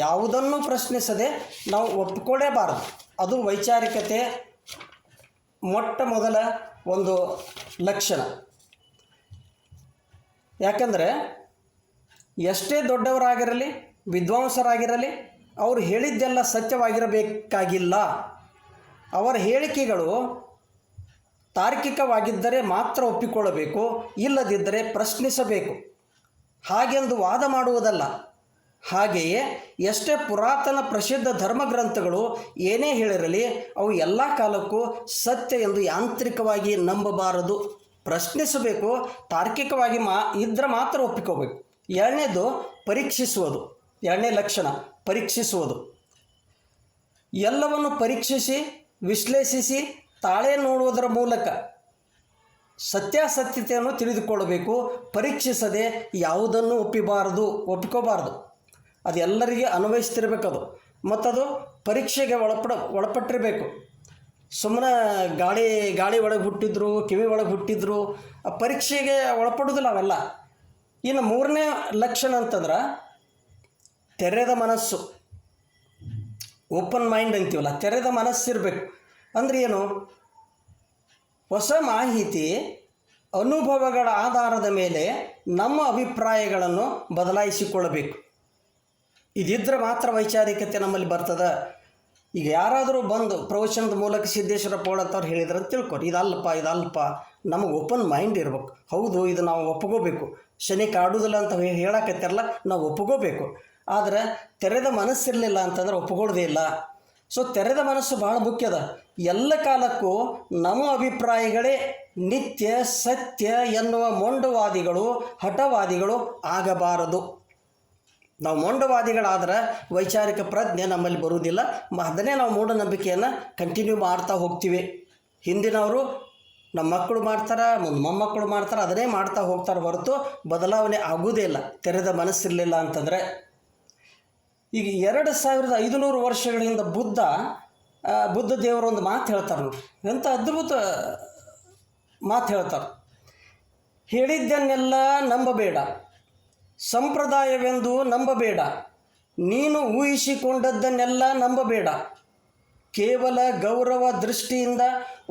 ಯಾವುದನ್ನು ಪ್ರಶ್ನಿಸದೆ ನಾವು ಒಪ್ಪಿಕೊಳ್ಳೇಬಾರದು. ಅದು ವೈಚಾರಿಕತೆ ಮೊಟ್ಟ ಮೊದಲ ಒಂದು ಲಕ್ಷಣ. ಯಾಕಂದರೆ ಎಷ್ಟೇ ದೊಡ್ಡವರಾಗಿರಲಿ, ವಿದ್ವಾಂಸರಾಗಿರಲಿ, ಅವರು ಹೇಳಿದ್ದೆಲ್ಲ ಸತ್ಯವಾಗಿರಬೇಕಾಗಿಲ್ಲ. ಅವರ ಹೇಳಿಕೆಗಳು ತಾರ್ಕಿಕವಾಗಿದ್ದರೆ ಮಾತ್ರ ಒಪ್ಪಿಕೊಳ್ಳಬೇಕು, ಇಲ್ಲದಿದ್ದರೆ ಪ್ರಶ್ನಿಸಬೇಕು. ಹಾಗೆಂದು ವಾದ ಮಾಡುವುದಲ್ಲ. ಹಾಗೆಯೇ ಎಷ್ಟೇ ಪುರಾತನ ಪ್ರಸಿದ್ಧ ಧರ್ಮಗ್ರಂಥಗಳು ಏನೇ ಹೇಳಿರಲಿ ಅವು ಎಲ್ಲ ಕಾಲಕ್ಕೂ ಸತ್ಯ ಎಂದು ಯಾಂತ್ರಿಕವಾಗಿ ನಂಬಬಾರದು. ಪ್ರಶ್ನಿಸಬೇಕು, ತಾರ್ಕಿಕವಾಗಿ ಇದ್ದರೆ ಮಾತ್ರ ಒಪ್ಪಿಕೋಬೇಕು. ಎರಡನೇದು ಪರೀಕ್ಷಿಸುವುದು. ಎರಡನೇ ಲಕ್ಷಣ ಪರೀಕ್ಷಿಸುವುದು. ಎಲ್ಲವನ್ನು ಪರೀಕ್ಷಿಸಿ, ವಿಶ್ಲೇಷಿಸಿ, ತಾಳೆ ನೋಡುವುದರ ಮೂಲಕ ಸತ್ಯಾಸತ್ಯತೆಯನ್ನು ತಿಳಿದುಕೊಳ್ಳಬೇಕು. ಪರೀಕ್ಷಿಸದೆ ಯಾವುದನ್ನು ಒಪ್ಪಿಕೋಬಾರ್ದು. ಅದು ಎಲ್ಲರಿಗೆ ಅನ್ವಯಿಸ್ತಿರ್ಬೇಕದು. ಮತ್ತದು ಪರೀಕ್ಷೆಗೆ ಒಳಪಟ್ಟಿರಬೇಕು. ಸುಮ್ಮನೆ ಗಾಳಿ ಒಳಗೆ ಹುಟ್ಟಿದ್ರು, ಕಿವಿ ಒಳಗೆ ಹುಟ್ಟಿದ್ರು, ಆ ಪರೀಕ್ಷೆಗೆ ಒಳಪಡೋದಿಲ್ಲ ಅವೆಲ್ಲ. ಇನ್ನು ಮೂರನೇ ಲಕ್ಷಣ ಅಂತಂದ್ರೆ ತೆರೆದ ಮನಸ್ಸು, ಓಪನ್ ಮೈಂಡ್ ಅಂತೀವಲ್ಲ, ತೆರೆದ ಮನಸ್ಸಿರಬೇಕು. ಅಂದರೆ ಏನು? ಹೊಸ ಮಾಹಿತಿ, ಅನುಭವಗಳ ಆಧಾರದ ಮೇಲೆ ನಮ್ಮ ಅಭಿಪ್ರಾಯಗಳನ್ನು ಬದಲಾಯಿಸಿಕೊಳ್ಳಬೇಕು. ಇದಿದ್ದರೆ ಮಾತ್ರ ವೈಚಾರಿಕತೆ ನಮ್ಮಲ್ಲಿ ಬರ್ತದೆ. ಈಗ ಯಾರಾದರೂ ಬಂದು ಪ್ರವಚನದ ಮೂಲಕ ಸಿದ್ದೇಶ್ವರ ಪೌಳ ಅಂತವ್ರು ಹೇಳಿದ್ರೆ ಅಂತ ತಿಳ್ಕೊರಿ, ಇದಲ್ಲಪ್ಪ ನಮಗೆ ಓಪನ್ ಮೈಂಡ್ ಇರ್ಬೇಕು. ಹೌದು, ಇದು ನಾವು ಒಪ್ಕೋಬೇಕು. ಶನಿ ಕಾಡುವುದಿಲ್ಲ ಅಂತ ಹೇಳಕತ್ತಿರಲ್ಲ, ನಾವು ಒಪ್ಕೋಬೇಕು. ಆದರೆ ತೆರೆದ ಮನಸ್ಸಿರಲಿಲ್ಲ ಅಂತಂದ್ರೆ ಒಪ್ಕೊಳ್ಳೋದೇ ಇಲ್ಲ. ಸೊ ತೆರೆದ ಮನಸ್ಸು ಭಾಳ ಮುಖ್ಯದ. ಎಲ್ಲ ಕಾಲಕ್ಕೂ ನಮ್ಮ ಅಭಿಪ್ರಾಯಗಳೇ ನಿತ್ಯ ಸತ್ಯ ಎನ್ನುವ ಮೊಂಡವಾದಿಗಳು, ಹಠವಾದಿಗಳು ಆಗಬಾರದು. ನಾವು ಮೊಂಡವಾದಿಗಳಾದ್ರೆ ವೈಚಾರಿಕ ಪ್ರಜ್ಞೆ ನಮ್ಮಲ್ಲಿ ಬರುವುದಿಲ್ಲ. ಅದನ್ನೇ ನಾವು ಮೂಢನಂಬಿಕೆಯನ್ನು ಕಂಟಿನ್ಯೂ ಮಾಡ್ತಾ ಹೋಗ್ತೀವಿ. ಹಿಂದಿನವರು ನಮ್ಮ ಮಕ್ಕಳು ಮಾಡ್ತಾರೆ, ಮೊಮ್ಮಕ್ಕಳು ಮಾಡ್ತಾರೆ, ಅದನ್ನೇ ಮಾಡ್ತಾ ಹೋಗ್ತಾರೆ ಹೊರತು ಬದಲಾವಣೆ ಆಗುವುದೇ ಇಲ್ಲ ತೆರೆದ ಮನಸ್ಸಿರಲಿಲ್ಲ ಅಂತಂದರೆ. ಈಗ 2500 ವರ್ಷಗಳಿಂದ ಬುದ್ಧ ದೇವರು ಒಂದು ಮಾತು ಹೇಳ್ತಾರೆ ನೋಡಿ, ಎಂಥ ಅದ್ಭುತ ಮಾತು ಹೇಳ್ತಾರೆ. ಹೇಳಿದ್ದನ್ನೆಲ್ಲ ನಂಬಬೇಡ, ಸಂಪ್ರದಾಯವೆಂದು ನಂಬಬೇಡ, ನೀನು ಊಹಿಸಿಕೊಂಡದ್ದನ್ನೆಲ್ಲ ನಂಬಬೇಡ, ಕೇವಲ ಗೌರವ ದೃಷ್ಟಿಯಿಂದ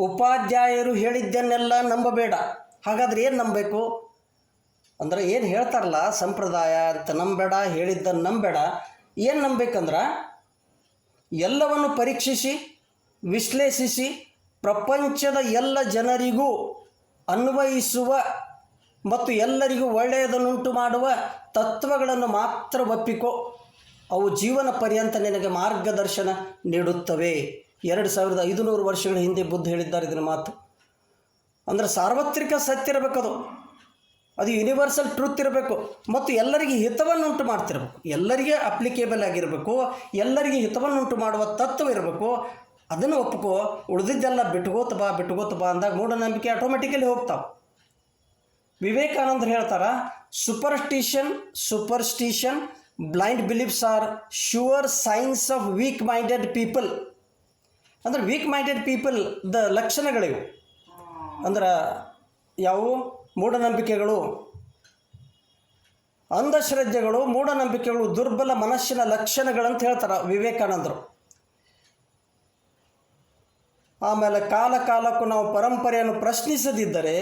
ಉಪಾಧ್ಯಾಯರು ಹೇಳಿದ್ದನ್ನೆಲ್ಲ ನಂಬಬೇಡ. ಹಾಗಾದ್ರೆ ಏನು ನಂಬಬೇಕು ಅಂದ್ರೆ, ಏನು ಹೇಳ್ತಾರಲ್ಲ ಸಂಪ್ರದಾಯ ಅಂತ ನಂಬೇಡ, ಹೇಳಿದ್ದನ್ನು ನಂಬೇಡ. ಏನು ನಂಬಬೇಕಂದ್ರೆ ಎಲ್ಲವನ್ನು ಪರೀಕ್ಷಿಸಿ ವಿಶ್ಲೇಷಿಸಿ ಪ್ರಪಂಚದ ಎಲ್ಲ ಜನರಿಗೂ ಅನ್ವಯಿಸುವ ಮತ್ತು ಎಲ್ಲರಿಗೂ ಒಳ್ಳೆಯದನ್ನುಂಟು ಮಾಡುವ ತತ್ವಗಳನ್ನು ಮಾತ್ರ ಒಪ್ಪಿಕೋ. ಅವು ಜೀವನ ಪರ್ಯಂತ ನಿನಗೆ ಮಾರ್ಗದರ್ಶನ ನೀಡುತ್ತವೆ. 2500 ವರ್ಷಗಳ ಹಿಂದೆ ಬುದ್ಧ ಹೇಳಿದ್ದಾರೆ ಇದನ್ನ ಮಾತು. ಅಂದರೆ ಸಾರ್ವತ್ರಿಕ ಸತ್ಯ ಇರಬೇಕದು, ಅದು ಯೂನಿವರ್ಸಲ್ ಟ್ರೂತ್ ಇರಬೇಕು ಮತ್ತು ಎಲ್ಲರಿಗೆ ಹಿತವನ್ನುಂಟು ಮಾಡ್ತಿರ್ಬೇಕು, ಎಲ್ಲರಿಗೆ ಅಪ್ಲಿಕೇಬಲ್ ಆಗಿರಬೇಕು, ಎಲ್ಲರಿಗೆ ಹಿತವನ್ನುಂಟು ಮಾಡುವ ತತ್ವ ಇರಬೇಕು. ಅದನ್ನು ಒಪ್ಪಿಕೋ. ಉಳಿದಿದ್ದೆಲ್ಲ ಬಿಟ್ಕೋತ ಬಾ ಅಂದಾಗ ಮೂಢನಂಬಿಕೆ ಆಟೋಮೆಟಿಕಲಿ ಹೋಗ್ತಾವೆ. ವಿವೇಕಾನಂದರು ಹೇಳ್ತಾರೆ, superstition blind beliefs are sure signs of weak minded people. ಅಂದರೆ ವೀಕ್ ಮೈಂಡೆಡ್ ಪೀಪಲ್ ದ ಲಕ್ಷಣಗಳಿವು. ಅಂದ್ರೆ ಯಾವುವು? ಮೂಢನಂಬಿಕೆಗಳು, ಅಂಧಶ್ರದ್ಧೆಗಳು, ಮೂಢನಂಬಿಕೆಗಳು ದುರ್ಬಲ ಮನಸ್ಸಿನ ಲಕ್ಷಣಗಳಂತ ಹೇಳ್ತಾರೆ ವಿವೇಕಾನಂದರು. ಆಮೇಲೆ ಕಾಲಕ್ಕೂ ನಾವು ಪರಂಪರೆಯನ್ನು ಪ್ರಶ್ನಿಸದಿದ್ದರೆ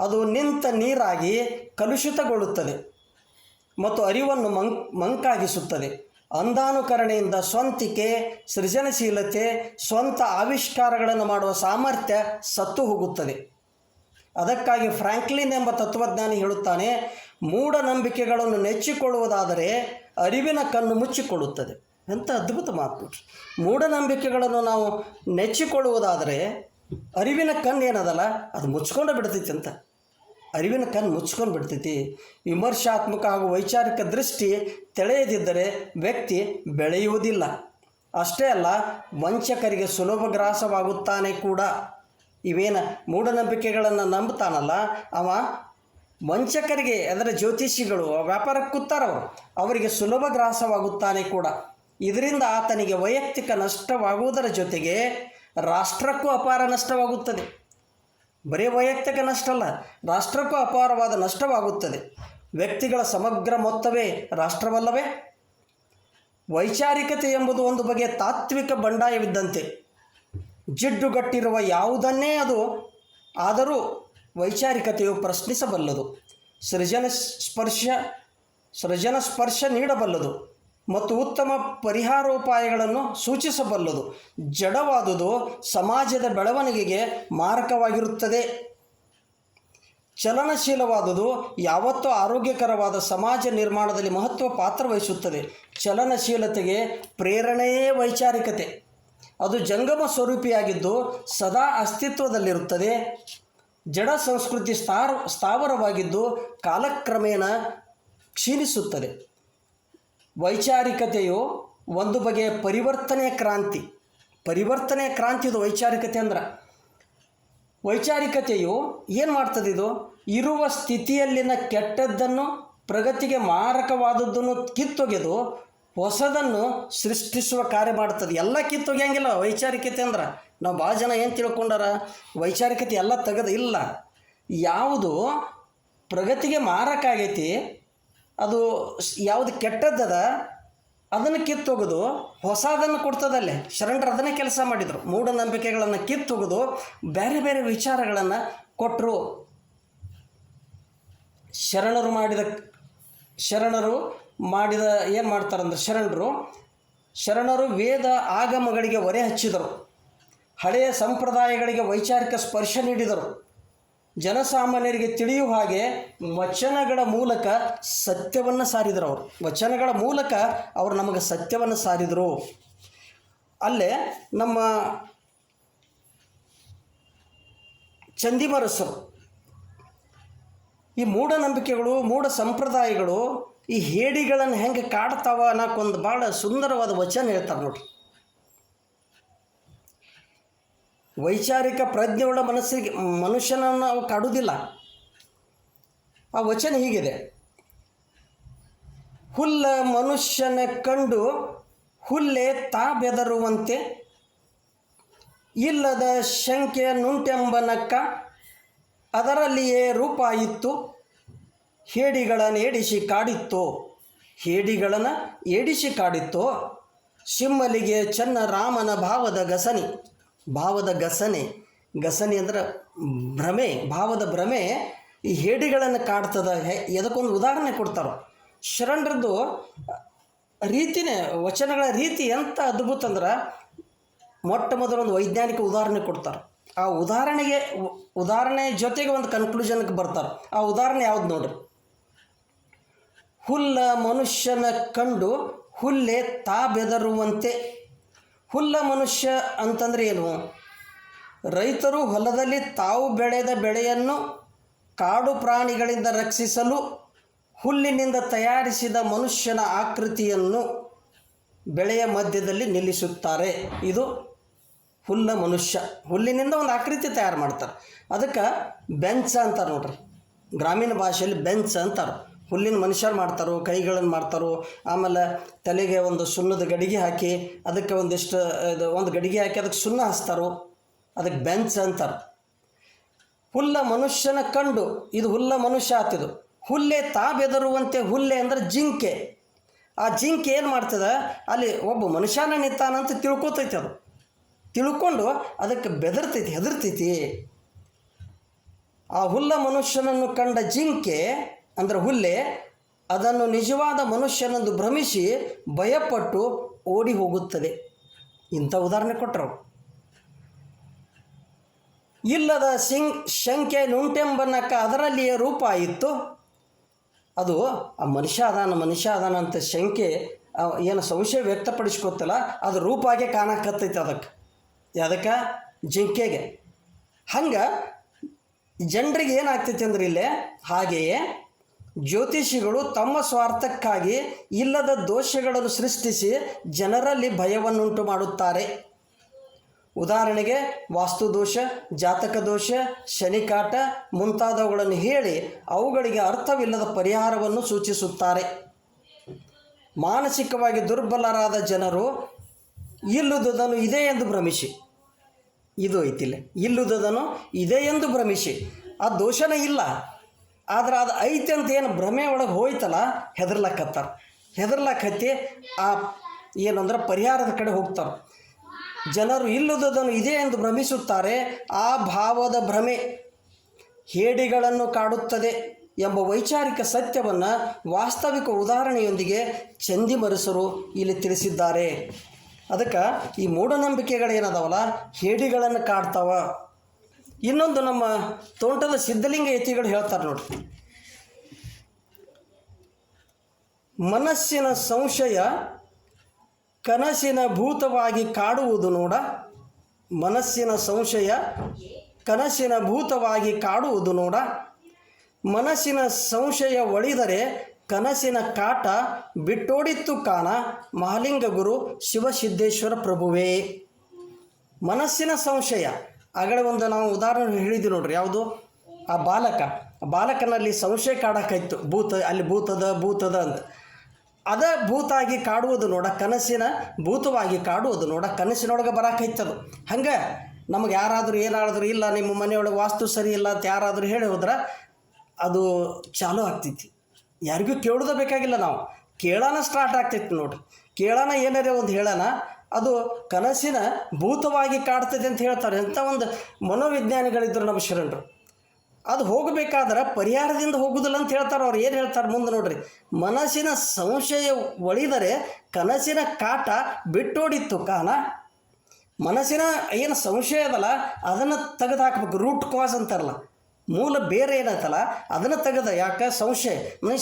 ಅದು ನಿಂತ ನೀರಾಗಿ ಕಲುಷಿತಗೊಳ್ಳುತ್ತದೆ ಮತ್ತು ಅರಿವನ್ನು ಮಂಕಾಗಿಸುತ್ತದೆ. ಅಂಧಾನುಕರಣೆಯಿಂದ ಸ್ವಂತಿಕೆ, ಸೃಜನಶೀಲತೆ, ಸ್ವಂತ ಆವಿಷ್ಕಾರಗಳನ್ನು ಮಾಡುವ ಸಾಮರ್ಥ್ಯ ಸತ್ತು ಹೋಗುತ್ತದೆ. ಅದಕ್ಕಾಗಿ ಫ್ರಾಂಕ್ಲಿನ್ ಎಂಬ ತತ್ವಜ್ಞಾನಿ ಹೇಳುತ್ತಾನೆ, ಮೂಢನಂಬಿಕೆಗಳನ್ನು ನೆಚ್ಚಿಕೊಳ್ಳುವುದಾದರೆ ಅರಿವಿನ ಕಣ್ಣು ಮುಚ್ಚಿಕೊಳ್ಳುತ್ತದೆ. ಎಂಥ ಅದ್ಭುತ ಮಾತು! ಮೂಢನಂಬಿಕೆಗಳನ್ನು ನಾವು ನೆಚ್ಚಿಕೊಳ್ಳುವುದಾದರೆ ಅರಿವಿನ ಕಣ್ಣು ಏನದಲ್ಲ ಅದು ಮುಚ್ಕೊಂಡು ಬಿಡ್ತೈತಿ ಅಂತ. ಅರಿವಿನ ಕಣ್ಣು ಮುಚ್ಕೊಂಡು ಬಿಡ್ತೈತಿ. ವಿಮರ್ಶಾತ್ಮಕ ಹಾಗೂ ವೈಚಾರಿಕ ದೃಷ್ಟಿ ತೆಳೆಯದಿದ್ದರೆ ವ್ಯಕ್ತಿ ಬೆಳೆಯುವುದಿಲ್ಲ. ಅಷ್ಟೇ ಅಲ್ಲ, ವಂಚಕರಿಗೆ ಸುಲಭ ಗ್ರಾಸವಾಗುತ್ತಾನೆ ಕೂಡ. ಇವೇನು ಮೂಢನಂಬಿಕೆಗಳನ್ನು ನಂಬ್ತಾನಲ್ಲ ಅವ ವಂಚಕರಿಗೆ, ಅಂದರೆ ಜ್ಯೋತಿಷಿಗಳು, ವ್ಯಾಪಾರಕ್ಕೆ ಕೂತಾರವರು, ಅವರಿಗೆ ಸುಲಭ ಗ್ರಾಸವಾಗುತ್ತಾನೆ ಕೂಡ. ಇದರಿಂದ ಆತನಿಗೆ ವೈಯಕ್ತಿಕ ನಷ್ಟವಾಗುವುದರ ಜೊತೆಗೆ ರಾಷ್ಟ್ರಕ್ಕೂ ಅಪಾರ ನಷ್ಟವಾಗುತ್ತದೆ. ಬರೀ ವೈಯಕ್ತಿಕ ನಷ್ಟ ಅಲ್ಲ, ರಾಷ್ಟ್ರಕ್ಕೂ ಅಪಾರವಾದ ನಷ್ಟವಾಗುತ್ತದೆ. ವ್ಯಕ್ತಿಗಳ ಸಮಗ್ರ ಮೊತ್ತವೇ ರಾಷ್ಟ್ರವಲ್ಲವೇ? ವೈಚಾರಿಕತೆ ಎಂಬುದು ಒಂದು ಬಗೆಯ ತಾತ್ವಿಕ ಬಂಡಾಯವಿದ್ದಂತೆ. ಜಿಡ್ಡುಗಟ್ಟಿರುವ ಯಾವುದನ್ನೇ ಅದು ಆದರೂ ವೈಚಾರಿಕತೆಯು ಪ್ರಶ್ನಿಸಬಲ್ಲದು, ಸೃಜನ ಸ್ಪರ್ಶ ನೀಡಬಲ್ಲದು ಮತ್ತು ಉತ್ತಮ ಪರಿಹಾರೋಪಾಯಗಳನ್ನು ಸೂಚಿಸಬಲ್ಲದು. ಜಡವಾದುದು ಸಮಾಜದ ಬೆಳವಣಿಗೆಗೆ ಮಾರಕವಾಗಿರುತ್ತದೆ. ಚಲನಶೀಲವಾದುದು ಯಾವತ್ತೂ ಆರೋಗ್ಯಕರವಾದ ಸಮಾಜ ನಿರ್ಮಾಣದಲ್ಲಿ ಮಹತ್ವ ಪಾತ್ರ ವಹಿಸುತ್ತದೆ. ಚಲನಶೀಲತೆಗೆ ಪ್ರೇರಣೆಯೇ ವೈಚಾರಿಕತೆ. ಅದು ಜಂಗಮ ಸ್ವರೂಪಿಯಾಗಿದ್ದು ಸದಾ ಅಸ್ತಿತ್ವದಲ್ಲಿರುತ್ತದೆ. ಜಡ ಸಂಸ್ಕೃತಿ ಸ್ಥಾವರವಾಗಿದ್ದು ಕಾಲಕ್ರಮೇಣ ಕ್ಷೀಣಿಸುತ್ತದೆ. ವೈಚಾರಿಕತೆಯು ಒಂದು ಬಗೆಯ ಪರಿವರ್ತನೆಯ ಕ್ರಾಂತಿ. ಇದು ವೈಚಾರಿಕತೆ ಅಂದ್ರೆ ವೈಚಾರಿಕತೆಯು ಏನು ಮಾಡ್ತದೆ? ಇದು ಇರುವ ಸ್ಥಿತಿಯಲ್ಲಿನ ಕೆಟ್ಟದ್ದನ್ನು, ಪ್ರಗತಿಗೆ ಮಾರಕವಾದದ್ದನ್ನು ಕಿತ್ತೊಗೆದು ಹೊಸದನ್ನು ಸೃಷ್ಟಿಸುವ ಕಾರ್ಯ ಮಾಡ್ತದೆ. ಎಲ್ಲ ಕಿತ್ತೊಗೆಯಂಗಿಲ್ಲ ವೈಚಾರಿಕತೆ ಅಂದ್ರೆ. ನಾವು ಭಾಳ ಜನ ಏನು ತಿಳ್ಕೊಂಡಾರ, ವೈಚಾರಿಕತೆ ಎಲ್ಲ ತೆಗೆದು ಇಲ್ಲ. ಯಾವುದು ಪ್ರಗತಿಗೆ ಮಾರಕ ಆಗೈತಿ, ಅದು ಯಾವುದು ಕೆಟ್ಟದ್ದದ ಅದನ್ನು ಕಿತ್ತೊಗೆದು ಹೊಸದನ್ನು ಕೊಡ್ತದಲ್ಲೇ. ಶರಣರು ಅದನ್ನೇ ಕೆಲಸ ಮಾಡಿದರು. ಮೂಢನಂಬಿಕೆಗಳನ್ನು ಕಿತ್ತೊಗೆದು ಬೇರೆ ಬೇರೆ ವಿಚಾರಗಳನ್ನು ಕೊಟ್ಟರು. ಶರಣರು ಮಾಡಿದ ಏನು ಮಾಡ್ತಾರಂದ್ರೆ, ಶರಣರು ವೇದ ಆಗಮಗಳಿಗೆ ಹೊರೆ ಹಚ್ಚಿದರು. ಹಳೆಯ ಸಂಪ್ರದಾಯಗಳಿಗೆ ವೈಚಾರಿಕ ಸ್ಪರ್ಶ ನೀಡಿದರು. ಜನಸಾಮಾನ್ಯರಿಗೆ ತಿಳಿಯುವ ಹಾಗೆ ವಚನಗಳ ಮೂಲಕ ಸತ್ಯವನ್ನು ಸಾರಿದರು. ವಚನಗಳ ಮೂಲಕ ಅವರು ನಮಗೆ ಸತ್ಯವನ್ನು ಸಾರಿದರು. ಅಲ್ಲೇ ನಮ್ಮ ಚಂದಿಮರಸರು ಈ ಮೂಢನಂಬಿಕೆಗಳು, ಮೂಢ ಸಂಪ್ರದಾಯಗಳು, ಈ ಹೇಡಿಗಳನ್ನು ಹೆಂಗೆ ಕಾಡ್ತಾವ ಅನ್ನೋಕ್ಕೊಂದು ಭಾಳ ಸುಂದರವಾದ ವಚನ ಹೇಳ್ತಾರೆ ನೋಡ್ರಿ. ವೈಚಾರಿಕ ಪ್ರಜ್ಞೆಯುಳ್ಳ ಮನುಷ್ಯನನ್ನು ಅವು ಕಾಡುವುದಿಲ್ಲ. ಆ ವಚನ ಹೀಗಿದೆ: ಹುಲ್ಲ ಮನುಷ್ಯನ ಕಂಡು ಹುಲ್ಲೆ ತಾ ಬೆದರುವಂತೆ, ಇಲ್ಲದ ಶಂಕೆ ನುಂಟೆಂಬನಕ್ಕ ಅದರಲ್ಲಿಯೇ ರೂಪ ಇತ್ತು, ಹೇಡಿಗಳನ್ನು ಏಡಿಸಿ ಕಾಡಿತ್ತು, ಶಿಮ್ಮಲಿಗೆ ಚೆನ್ನ ರಾಮನ ಭಾವದ ಗಸನೆ ಅಂದರೆ ಭ್ರಮೆ, ಭಾವದ ಭ್ರಮೆ ಈ ಹೇಡಿಗಳನ್ನು ಕಾಡ್ತದ. ಎದಕ್ಕೊಂದು ಉದಾಹರಣೆ ಕೊಡ್ತಾರೋ. ಶರಣರದ್ದು ರೀತಿನೇ, ವಚನಗಳ ರೀತಿ ಎಂಥ ಅದ್ಭುತ ಅಂದ್ರೆ, ಮೊಟ್ಟ ಮೊದಲೊಂದು ವೈಜ್ಞಾನಿಕ ಉದಾಹರಣೆ ಕೊಡ್ತಾರೆ. ಆ ಉದಾಹರಣೆ ಜೊತೆಗೆ ಒಂದು ಕನ್ಕ್ಲೂಷನ್ಗೆ ಬರ್ತಾರೆ. ಆ ಉದಾಹರಣೆ ಯಾವ್ದು ನೋಡ್ರಿ: ಹುಲ್ಲ ಮನುಷ್ಯನ ಕಂಡು ಹುಲ್ಲೆ ತಾ ಬೆದರುವಂತೆ. ಹುಲ್ಲ ಮನುಷ್ಯ ಅಂತಂದರೆ ಏನು? ರೈತರು ಹೊಲದಲ್ಲಿ ತಾವು ಬೆಳೆದ ಬೆಳೆಯನ್ನು ಕಾಡು ಪ್ರಾಣಿಗಳಿಂದ ರಕ್ಷಿಸಲು ಹುಲ್ಲಿನಿಂದ ತಯಾರಿಸಿದ ಮನುಷ್ಯನ ಆಕೃತಿಯನ್ನು ಬೆಳೆಯ ಮಧ್ಯದಲ್ಲಿ ನಿಲ್ಲಿಸುತ್ತಾರೆ. ಇದು ಹುಲ್ಲ ಮನುಷ್ಯ. ಹುಲ್ಲಿನಿಂದ ಒಂದು ಆಕೃತಿ ತಯಾರು ಮಾಡ್ತಾರೆ. ಅದಕ್ಕೆ ಬೆಂಚ ಅಂತಾರೆ ನೋಡ್ರಿ. ಗ್ರಾಮೀಣ ಭಾಷೆಯಲ್ಲಿ ಬೆಂಚ ಅಂತಾರೆ. ಹುಲ್ಲಿನ ಮನುಷ್ಯರು ಮಾಡ್ತಾರೋ, ಕೈಗಳನ್ನು ಮಾಡ್ತಾರೋ, ಆಮೇಲೆ ತಲೆಗೆ ಒಂದು ಸುಣ್ಣದ ಗಡಿಗೆ ಹಾಕಿ ಅದಕ್ಕೆ ಒಂದು ಗಡಿಗೆ ಹಾಕಿ ಅದಕ್ಕೆ ಸುಣ್ಣ ಹಚ್ತಾರೋ, ಅದಕ್ಕೆ ಬೆಂಚ್ ಅಂತಾರೆ. ಹುಲ್ಲ ಮನುಷ್ಯನ ಕಂಡು, ಇದು ಹುಲ್ಲ ಮನುಷ್ಯ ಆತಿದು. ಹುಲ್ಲೆ ತಾ ಬೆದರುವಂತೆ. ಹುಲ್ಲೆ ಅಂದರೆ ಜಿಂಕೆ. ಆ ಜಿಂಕೆ ಏನು ಮಾಡ್ತದೆ, ಅಲ್ಲಿ ಒಬ್ಬ ಮನುಷ್ಯನ ನಿಂತಾನಂತ ತಿಳ್ಕೊತೈತಿ. ಅದು ತಿಳ್ಕೊಂಡು ಅದಕ್ಕೆ ಹೆದರ್ತೈತಿ. ಆ ಹುಲ್ಲ ಮನುಷ್ಯನನ್ನು ಕಂಡ ಜಿಂಕೆ ಅಂದರೆ ಹುಲ್ಲೆ ಅದನ್ನು ನಿಜವಾದ ಮನುಷ್ಯನೆಂದು ಭ್ರಮಿಸಿ ಭಯಪಟ್ಟು ಓಡಿ ಹೋಗುತ್ತದೆ. ಇಂಥ ಉದಾಹರಣೆ ಕೊಟ್ಟರು. ಇಲ್ಲದ ಶಂಕೆ ನುಂಟೆಂಬನಕ್ಕ ಅದರಲ್ಲಿಯೇ ರೂಪ ಇತ್ತು. ಅದು ಆ ಮನುಷ್ಯ ಅದಾನ ಅಂತ ಶಂಕೆ ಏನು ಸಂಶಯ ವ್ಯಕ್ತಪಡಿಸ್ಕೊತಲ್ಲ, ಅದು ರೂಪಾಗೆ ಕಾಣಕತ್ತೈತೆ ಅದಕ್ಕೆ ಜಿಂಕೆಗೆ. ಹಂಗೆ ಜನರಿಗೆ ಏನಾಗ್ತೈತಿ ಅಂದ್ರೆ ಇಲ್ಲೇ ಹಾಗೆಯೇ ಜ್ಯೋತಿಷಿಗಳು ತಮ್ಮ ಸ್ವಾರ್ಥಕ್ಕಾಗಿ ಇಲ್ಲದ ದೋಷಗಳನ್ನು ಸೃಷ್ಟಿಸಿ ಜನರಲ್ಲಿ ಭಯವನ್ನುಂಟು ಮಾಡುತ್ತಾರೆ. ಉದಾಹರಣೆಗೆ ವಾಸ್ತುದೋಷ, ಜಾತಕ ದೋಷ, ಶನಿಕಾಟ ಮುಂತಾದವುಗಳನ್ನು ಹೇಳಿ ಅವುಗಳಿಗೆ ಅರ್ಥವಿಲ್ಲದ ಪರಿಹಾರವನ್ನು ಸೂಚಿಸುತ್ತಾರೆ. ಮಾನಸಿಕವಾಗಿ ದುರ್ಬಲರಾದ ಜನರು ಇಲ್ಲುದುದನ್ನು ಇದೆ ಎಂದು ಭ್ರಮಿಸಿ, ಇದು ಐತಿಲ್ಲ, ಇಲ್ಲುದುದನ್ನು ಇದೆ ಎಂದು ಭ್ರಮಿಸಿ, ಆ ದೋಷನೇ ಇಲ್ಲ ಆದ್ರೆ ಅದು ಐತಿ ಅಂತ ಏನು ಭ್ರಮೆ ಒಳಗೆ ಹೋಯ್ತಲ್ಲ, ಹೆದರ್ಲಕ್ಕತ್ತಿ ಆ ಏನಂದ್ರೆ ಪರಿಹಾರದ ಕಡೆ ಹೋಗ್ತಾರೆ. ಜನರು ಇಲ್ಲುದುದನ್ನು ಇದೆ ಎಂದು ಭ್ರಮಿಸುತ್ತಾರೆ. ಆ ಭಾವದ ಭ್ರಮೆ ಹೇಡಿಗಳನ್ನು ಕಾಡುತ್ತದೆ ಎಂಬ ವೈಚಾರಿಕ ಸತ್ಯವನ್ನು ವಾಸ್ತವಿಕ ಉದಾಹರಣೆಯೊಂದಿಗೆ ಚಂದಿಮರಸರು ಇಲ್ಲಿ ತಿಳಿಸಿದ್ದಾರೆ. ಅದಕ್ಕೆ ಈ ಮೂಢನಂಬಿಕೆಗಳೇನದಾವಲ್ಲ, ಹೇಡಿಗಳನ್ನು ಕಾಡ್ತಾವ. ಇನ್ನೊಂದು ನಮ್ಮ ತೋಂಟದ ಸಿದ್ಧಲಿಂಗ ಯತಿಗಳು ಹೇಳ್ತಾರೆ ನೋಡಿ: ಮನಸ್ಸಿನ ಸಂಶಯ ಕನಸಿನ ಭೂತವಾಗಿ ಕಾಡುವುದು ನೋಡ. ಮನಸ್ಸಿನ ಸಂಶಯ ಕನಸಿನ ಭೂತವಾಗಿ ಕಾಡುವುದು ನೋಡ. ಮನಸ್ಸಿನ ಸಂಶಯ ಒಳಿದರೆ ಕನಸಿನ ಕಾಟ ಬಿಟ್ಟೋಡಿತ್ತು ಕಾಣ. ಮಹಾಲಿಂಗ ಗುರು ಶಿವಸಿದ್ದೇಶ್ವರ ಪ್ರಭುವೇ. ಮನಸ್ಸಿನ ಸಂಶಯ ಆಗಲೇ ಒಂದು ನಾವು ಉದಾಹರಣೆ ಹೇಳಿದ್ವಿ ನೋಡ್ರಿ, ಯಾವುದು ಆ ಬಾಲಕನಲ್ಲಿ ಸಂಶಯ ಕಾಡಕ್ಕಾಯ್ತು, ಅಲ್ಲಿ ಭೂತದ ಅಂತ. ಅದ ಭೂತಾಗಿ ಕಾಡುವುದು ನೋಡ, ಕನಸಿನ ಭೂತವಾಗಿ ಕಾಡುವುದು ನೋಡ, ಕನಸಿನೊಳಗೆ ಬರಾಕೈತದು. ಹಂಗೆ ನಮಗೆ ಯಾರಾದರೂ ಏನಾದರೂ ಇಲ್ಲ ನಿಮ್ಮ ಮನೆಯೊಳಗೆ ವಾಸ್ತು ಸರಿ ಇಲ್ಲ ಅಂತ ಯಾರಾದರೂ ಹೇಳಿ ಹೋದ್ರೆ ಅದು ಚಾಲೂ ಆಗ್ತೈತಿ. ಯಾರಿಗೂ ಕೇಳೋದು ಬೇಕಾಗಿಲ್ಲ, ನಾವು ಕೇಳೋಣ ಸ್ಟಾರ್ಟ್ ಆಗ್ತೈತಿ ನೋಡ್ರಿ. ಕೇಳೋಣ ಏನಾರೇ ಒಂದು ಹೇಳೋಣ, ಅದು ಕನಸಿನ ಭೂತವಾಗಿ ಕಾಡ್ತದೆ ಅಂತ ಹೇಳ್ತಾರೆ. ಎಂಥ ಒಂದು ಮನೋವಿಜ್ಞಾನಿಗಳಿದ್ದರು ನಮ್ಮ ಶರಣರು. ಅದು ಹೋಗಬೇಕಾದ್ರೆ ಪರಿಹಾರದಿಂದ ಹೋಗುವುದಿಲ್ಲ ಅಂತ ಹೇಳ್ತಾರೆ. ಅವ್ರು ಏನು ಹೇಳ್ತಾರೆ ಮುಂದೆ ನೋಡ್ರಿ, ಮನಸ್ಸಿನ ಸಂಶಯ ಒಳಿದರೆ ಕನಸಿನ ಕಾಟ ಬಿಟ್ಟೋಡಿತ್ತು ಕಾನ. ಮನಸ್ಸಿನ ಏನು ಸಂಶಯ ಅದಲ್ಲ ಅದನ್ನು ತೆಗೆದು ಹಾಕ್ಬೇಕು. ರೂಟ್ ಕಾಸ್ ಅಂತಾರಲ್ಲ, ಮೂಲ ಬೇರೆ ಏನಂತಲ್ಲ ಅದನ್ನು ತೆಗೆದ. ಯಾಕೆ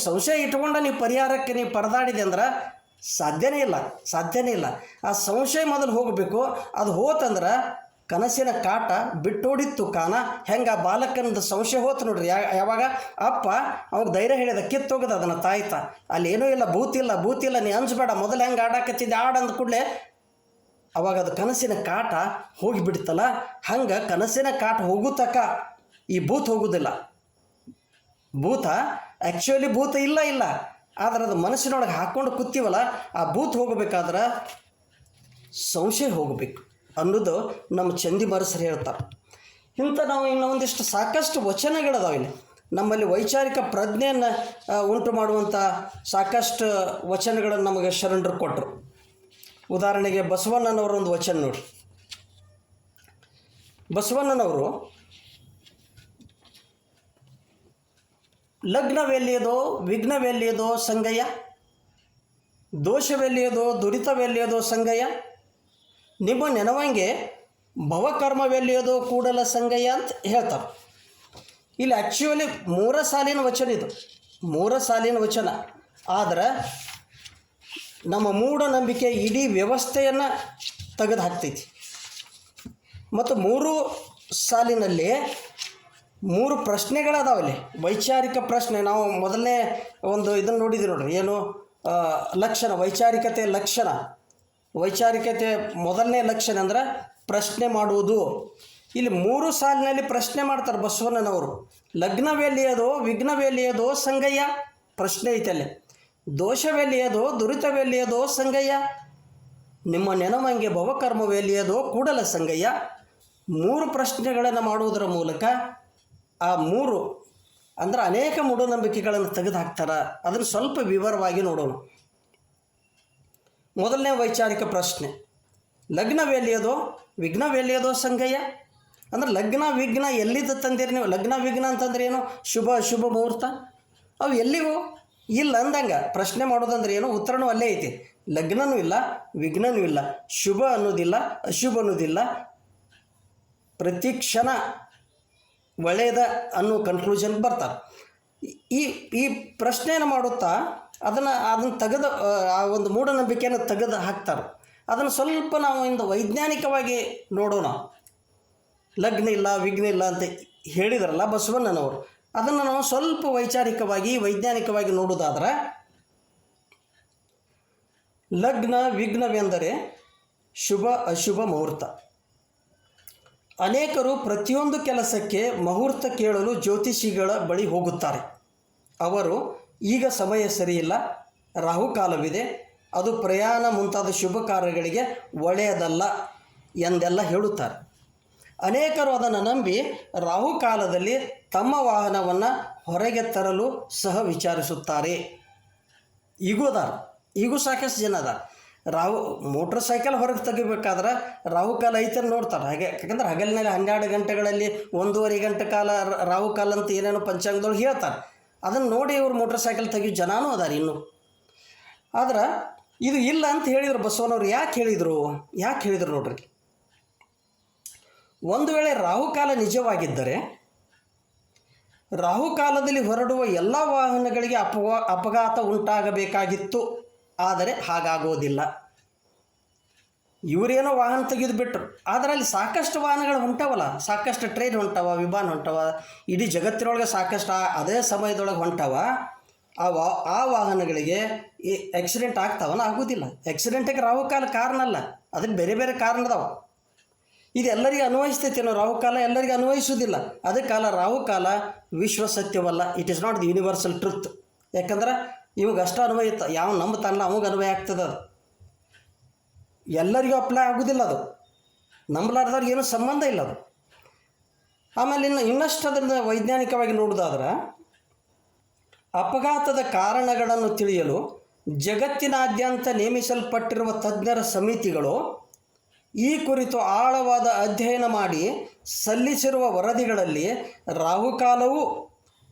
ಸಂಶಯ ಇಟ್ಕೊಂಡ ನೀವು ಪರಿಹಾರಕ್ಕೆ ನೀವು ಪರದಾಡಿದೆ ಅಂದ್ರೆ ಸಾಧ್ಯನೇ ಇಲ್ಲ. ಆ ಸಂಶಯ ಮೊದಲು ಹೋಗಬೇಕು. ಅದು ಹೋತಂದ್ರೆ ಕನಸಿನ ಕಾಟ ಬಿಟ್ಟೋಡಿತ್ತು ಕಾನ. ಹೆಂಗೆ ಆ ಬಾಲಕನದ ಸಂಶಯ ಹೋತು ನೋಡ್ರಿ. ಯಾವಾಗ ಅಪ್ಪ ಅವಾಗ ಧೈರ್ಯ ಹೇಳಿದ, ಕಿತ್ತೋಗದ ಅದನ್ನು ತಾಯ್ತ, ಅಲ್ಲಿ ಏನೂ ಇಲ್ಲ, ಭೂತಿಲ್ಲ ನೀ ಅಂಜಬೇಡ, ಮೊದಲು ಹೆಂಗೆ ಆಡಾಕತ್ತಿದ್ದೆ ಅಂದ ಕೂಡಲೇ ಅವಾಗ ಅದು ಕನಸಿನ ಕಾಟ ಹೋಗಿಬಿಡ್ತಲ್ಲ. ಹಂಗೆ ಕನಸಿನ ಕಾಟ ಹೋಗುತ್ತಕ ಈ ಭೂತ ಹೋಗುವುದಿಲ್ಲ. ಭೂತ ಆ್ಯಕ್ಚುಲಿ ಭೂತ ಇಲ್ಲ, ಆದರೆ ಅದು ಮನಸ್ಸಿನೊಳಗೆ ಹಾಕ್ಕೊಂಡು ಕೂತೀವಲ್ಲ, ಆ ಭೂತ ಹೋಗಬೇಕಾದ್ರೆ ಸಂಶಯ ಹೋಗಬೇಕು ಅನ್ನೋದು ನಮ್ಮ ಚಂದಿ ಮರಸರು ಹೇಳ್ತಾರೆ. ಇಂಥ ನಾವು ಇನ್ನೊಂದಿಷ್ಟು ಸಾಕಷ್ಟು ವಚನಗಳದಾವೆ ಇಲ್ಲಿ. ನಮ್ಮಲ್ಲಿ ವೈಚಾರಿಕ ಪ್ರಜ್ಞೆಯನ್ನು ಉಂಟು ಮಾಡುವಂಥ ಸಾಕಷ್ಟು ವಚನಗಳನ್ನು ನಮಗೆ ಶರಣರು ಕೊಟ್ಟರು. ಉದಾಹರಣೆಗೆ ಬಸವಣ್ಣನವರ ಒಂದು ವಚನ ನೋಡಿ. ಬಸವಣ್ಣನವರು ಲಗ್ನವೆಲ್ಲಿಯದೋ ವಿಘ್ನವೆಲ್ಲಿಯದೋ ಸಂಗಯ್ಯ, ದೋಷವೆಲ್ಲಿಯದೋ ದುರಿತವೆಲ್ಲಿಯದೋ ಸಂಗಯ್ಯ, ನಿಮ್ಮ ನೆನವಂಗೆ ಭವಕರ್ಮವೆಲ್ಲಿಯದೋ ಕೂಡಲ ಸಂಗಯ್ಯ ಅಂತ ಹೇಳ್ತಾರೆ. ಇಲ್ಲಿ ಆ್ಯಕ್ಚುಲಿ 3 ಸಾಲಿನ ವಚನ ಇದು, 3 ಸಾಲಿನ ವಚನ. ಆದರೆ ನಮ್ಮ ಮೂಢನಂಬಿಕೆ ಇಡೀ ವ್ಯವಸ್ಥೆಯನ್ನು ತೆಗೆದು ಹಾಕ್ತೈತಿ. ಮತ್ತು 3 ಸಾಲಿನಲ್ಲಿ 3 ಪ್ರಶ್ನೆಗಳದಾವಲ್ಲಿ, ವೈಚಾರಿಕ ಪ್ರಶ್ನೆ. ನಾವು ಮೊದಲನೇ ಒಂದು ಇದನ್ನು ನೋಡಿದ್ವಿ ನೋಡ್ರಿ, ಏನು ಲಕ್ಷಣ, ವೈಚಾರಿಕತೆ ಮೊದಲನೇ ಲಕ್ಷಣ ಅಂದ್ರೆ ಪ್ರಶ್ನೆ ಮಾಡುವುದು. ಇಲ್ಲಿ 3 ಸಾಲಿನಲ್ಲಿ ಪ್ರಶ್ನೆ ಮಾಡ್ತಾರೆ ಬಸವಣ್ಣನವರು. ಲಗ್ನವೆಲ್ಲಿಯದೋ ವಿಘ್ನವೆಲ್ಲಿಯದೋ ಸಂಗಯ್ಯ, ಪ್ರಶ್ನೆ ಐತಲ್ಲಿ. ದೋಷವೆಲ್ಲಿಯದೋ ದುರಿತವೆಲ್ಲಿಯದೋ ಸಂಗಯ್ಯ, ನಿಮ್ಮ ನೆನವಂಗೆ ಭವಕರ್ಮವೆಲ್ಲಿಯದೋ ಕೂಡಲ ಸಂಗಯ್ಯ. 3 ಪ್ರಶ್ನೆಗಳನ್ನು ಮಾಡುವುದರ ಮೂಲಕ ಆ 3 ಅಂದ್ರೆ ಅನೇಕ ಮೂಢನಂಬಿಕೆಗಳನ್ನು ತೆಗೆದು ಹಾಕ್ತಾರೆ. ಅದನ್ನು ಸ್ವಲ್ಪ ವಿವರವಾಗಿ ನೋಡೋಣ. ಮೊದಲನೇ ವೈಚಾರಿಕ ಪ್ರಶ್ನೆ, ಲಗ್ನವೆಲ್ಲಿಯದೋ ವಿಘ್ನವೆಲ್ಲಿಯದೋ ಸಂಗಯ್ಯ ಅಂದ್ರೆ ಲಗ್ನ ವಿಘ್ನ ಎಲ್ಲಿದ್ದು ತಂದಿರಿ ನೀವು? ಲಗ್ನ ವಿಘ್ನ ಅಂತಂದ್ರೆ ಏನು? ಶುಭ ಅಶುಭ ಮುಹೂರ್ತ ಅವು ಎಲ್ಲಿವು ಇಲ್ಲ ಅಂದಂಗೆ. ಪ್ರಶ್ನೆ ಮಾಡೋದಂದ್ರೆ ಏನು? ಉತ್ತರನೂ ಅಲ್ಲೇ ಐತಿ. ಲಗ್ನನೂ ಇಲ್ಲ, ವಿಘ್ನನೂ ಇಲ್ಲ, ಶುಭ ಅನ್ನೋದಿಲ್ಲ, ಅಶುಭ ಅನ್ನೋದಿಲ್ಲ, ಪ್ರತಿ ಕ್ಷಣ ಒಳ್ಳೆಯದ ಅನ್ನೋ ಕನ್ಕ್ಲೂಷನ್ಗೆ ಬರ್ತಾರೆ. ಈ ಪ್ರಶ್ನೆಯನ್ನು ಮಾಡುತ್ತಾ ಅದನ್ನು ತೆಗೆದು ಆ ಒಂದು ಮೂಢನಂಬಿಕೆಯನ್ನು ತೆಗೆದು ಹಾಕ್ತಾರೆ. ಅದನ್ನು ಸ್ವಲ್ಪ ನಾವು ಇಂದು ವೈಜ್ಞಾನಿಕವಾಗಿ ನೋಡೋಣ. ಲಗ್ನ ಇಲ್ಲ ವಿಘ್ನ ಇಲ್ಲ ಅಂತ ಹೇಳಿದ್ರಲ್ಲ ಬಸವಣ್ಣನವರು, ಅದನ್ನು ನಾವು ಸ್ವಲ್ಪ ವೈಜ್ಞಾನಿಕವಾಗಿ ನೋಡೋದಾದ್ರೆ, ಲಗ್ನ ವಿಘ್ನವೆಂದರೆ ಶುಭ ಅಶುಭ ಮುಹೂರ್ತ. ಅನೇಕರು ಪ್ರತಿಯೊಂದು ಕೆಲಸಕ್ಕೆ ಮುಹೂರ್ತ ಕೇಳಲು ಜ್ಯೋತಿಷಿಗಳ ಬಳಿ ಹೋಗುತ್ತಾರೆ. ಅವರು ಈಗ ಸಮಯ ಸರಿಯಿಲ್ಲ, ರಾಹುಕಾಲವಿದೆ, ಅದು ಪ್ರಯಾಣ ಮುಂತಾದ ಶುಭ ಕಾರ್ಯಗಳಿಗೆ ಒಳ್ಳೆಯದಲ್ಲ ಎಂದೆಲ್ಲ ಹೇಳುತ್ತಾರೆ. ಅನೇಕರು ಅದನ್ನು ನಂಬಿ ರಾಹುಕಾಲದಲ್ಲಿ ತಮ್ಮ ವಾಹನವನ್ನು ಹೊರಗೆ ತರಲು ಸಹ ವಿಚಾರಿಸುತ್ತಾರೆ. ಈಗೂ ಸಾಕಷ್ಟು ಜನ ಅದಾರ. ಮೋಟ್ರ್ ಸೈಕಲ್ ಹೊರಗೆ ತೆಗಿಬೇಕಾದ್ರೆ ರಾಹುಕಾಲ ಐತೆ ನೋಡ್ತಾರೆ. ಯಾಕಂದ್ರೆ ಹಗಲಿನಲ್ಲಿ 12 ಗಂಟೆಗಳಲ್ಲಿ 1.5 ಗಂಟೆ ಕಾಲ ರಾಹುಕಾಲ ಅಂತ ಏನೇನೋ ಪಂಚಾಂಗದೊಳಗೆ ಹೇಳ್ತಾರೆ. ಅದನ್ನು ನೋಡಿ ಇವರು ಮೋಟ್ರ್ ಸೈಕಲ್ ತೆಗಿಯೋ ಜನನೂ ಅದಾರ ಇನ್ನೂ. ಆದ್ರೆ ಇದು ಇಲ್ಲ ಅಂತ ಹೇಳಿದರು ಬಸವನವ್ರು. ಯಾಕೆ ಹೇಳಿದರು ನೋಡ್ರಿ. ಒಂದು ವೇಳೆ ರಾಹುಕಾಲ ನಿಜವಾಗಿದ್ದರೆ ರಾಹುಕಾಲದಲ್ಲಿ ಹೊರಡುವ ಎಲ್ಲ ವಾಹನಗಳಿಗೆ ಅಪಘಾತ ಉಂಟಾಗಬೇಕಾಗಿತ್ತು. ಆದರೆ ಹಾಗಾಗೋದಿಲ್ಲ. ಇವರೇನೋ ವಾಹನ ತೆಗೆದು ಬಿಟ್ಟರು, ಆದರೆ ಅಲ್ಲಿ ಸಾಕಷ್ಟು ವಾಹನಗಳು ಹೊಂಟವಲ್ಲ, ಸಾಕಷ್ಟು ಟ್ರೈನ್ ಹೊಂಟವ, ವಿಮಾನ ಹೊಂಟವ, ಇಡೀ ಜಗತ್ತಿನೊಳಗೆ ಸಾಕಷ್ಟು ಅದೇ ಸಮಯದೊಳಗೆ ಹೊಂಟವ. ಆ ವಾಹನಗಳಿಗೆ ಈ ಆಕ್ಸಿಡೆಂಟ್ ಆಗ್ತಾವನ? ಆಗೋದಿಲ್ಲ. ಆಕ್ಸಿಡೆಂಟಿಗೆ ರಾಹುಕಾಲ ಕಾರಣ ಅಲ್ಲ, ಅದಕ್ಕೆ ಬೇರೆ ಬೇರೆ ಕಾರಣ ಅದಾವ. ಇದು ಎಲ್ಲರಿಗೂ ಅನ್ವಯಿಸ್ತೈತೇನೋ? ರಾಹುಕಾಲ ಎಲ್ಲರಿಗೂ ಅನ್ವಯಿಸೋದಿಲ್ಲ. ಅದೇ ಕಾಲ ರಾಹುಕಾಲ ವಿಶ್ವ ಸತ್ಯವಲ್ಲ. It is not the universal truth. ಯಾಕಂದ್ರೆ ಇವಾಗ ಅಷ್ಟು ಅನ್ವಯ ಯಾವ ನಂಬ್ತಾನಲ್ಲ ಅವಾಗ ಅನ್ವಯ ಆಗ್ತದೆ. ಅದು ಎಲ್ಲರಿಗೂ ಅಪ್ಲೈ ಆಗೋದಿಲ್ಲ. ಅದು ನಂಬಲಾರ್ದವ್ರಿಗೆ ಏನೂ ಸಂಬಂಧ ಇಲ್ಲ ಅದು. ಆಮೇಲೆ ಇನ್ನಷ್ಟು ಅದನ್ನು ವೈಜ್ಞಾನಿಕವಾಗಿ ನೋಡೋದಾದ್ರೆ, ಅಪಘಾತದ ಕಾರಣಗಳನ್ನು ತಿಳಿಯಲು ಜಗತ್ತಿನಾದ್ಯಂತ ನೇಮಿಸಲ್ಪಟ್ಟಿರುವ ತಜ್ಞರ ಸಮಿತಿಗಳು ಈ ಕುರಿತು ಆಳವಾದ ಅಧ್ಯಯನ ಮಾಡಿ ಸಲ್ಲಿಸಿರುವ ವರದಿಗಳಲ್ಲಿ ರಾಹುಕಾಲವು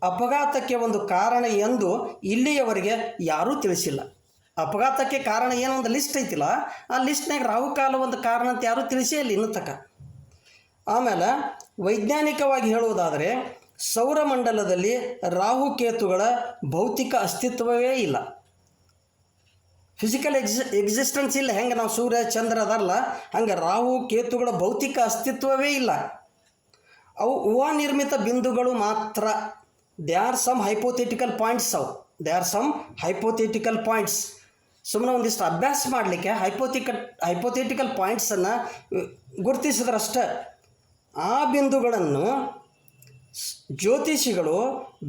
ಅಪಘಾತಕ್ಕೆ ಒಂದು ಕಾರಣ ಎಂದು ಇಲ್ಲಿಯವರೆಗೆ ಯಾರೂ ತಿಳಿಸಿಲ್ಲ. ಅಪಘಾತಕ್ಕೆ ಕಾರಣ ಏನೋ ಒಂದು ಲಿಸ್ಟ್ ಐತಿಲ್ಲ, ಆ ಲಿಸ್ಟ್ನಾಗ ರಾಹುಕಾಲ ಒಂದು ಕಾರಣ ಅಂತ ಯಾರೂ ತಿಳಿಸೇ ಇಲ್ಲ ಇನ್ನೂ ತನಕ. ಆಮೇಲೆ ವೈಜ್ಞಾನಿಕವಾಗಿ ಹೇಳುವುದಾದರೆ ಸೌರಮಂಡಲದಲ್ಲಿ ರಾಹುಕೇತುಗಳ ಭೌತಿಕ ಅಸ್ತಿತ್ವವೇ ಇಲ್ಲ. ಫಿಸಿಕಲ್ ಎಕ್ಸಿಸ್ಟೆನ್ಸ್ ಇಲ್ಲ. ಹೆಂಗೆ ನಾವು ಸೂರ್ಯ ಚಂದ್ರ ಅದಲ್ಲ, ಹಂಗೆ ರಾಹು ಕೇತುಗಳ ಭೌತಿಕ ಅಸ್ತಿತ್ವವೇ ಇಲ್ಲ. ಅವು ಊಹಾನಿರ್ಮಿತ ಬಿಂದುಗಳು ಮಾತ್ರ. They are some hypothetical points. They are some hypothetical points. ಸುಮ್ಮನೆ ಒಂದಿಷ್ಟು ಅಭ್ಯಾಸ ಮಾಡಲಿಕ್ಕೆ ಹೈಪೋಥೆಟಿಕಲ್ ಪಾಯಿಂಟ್ಸನ್ನು ಗುರುತಿಸಿದ್ರಷ್ಟೇ. ಆ ಬಿಂದುಗಳನ್ನು ಜ್ಯೋತಿಷಿಗಳು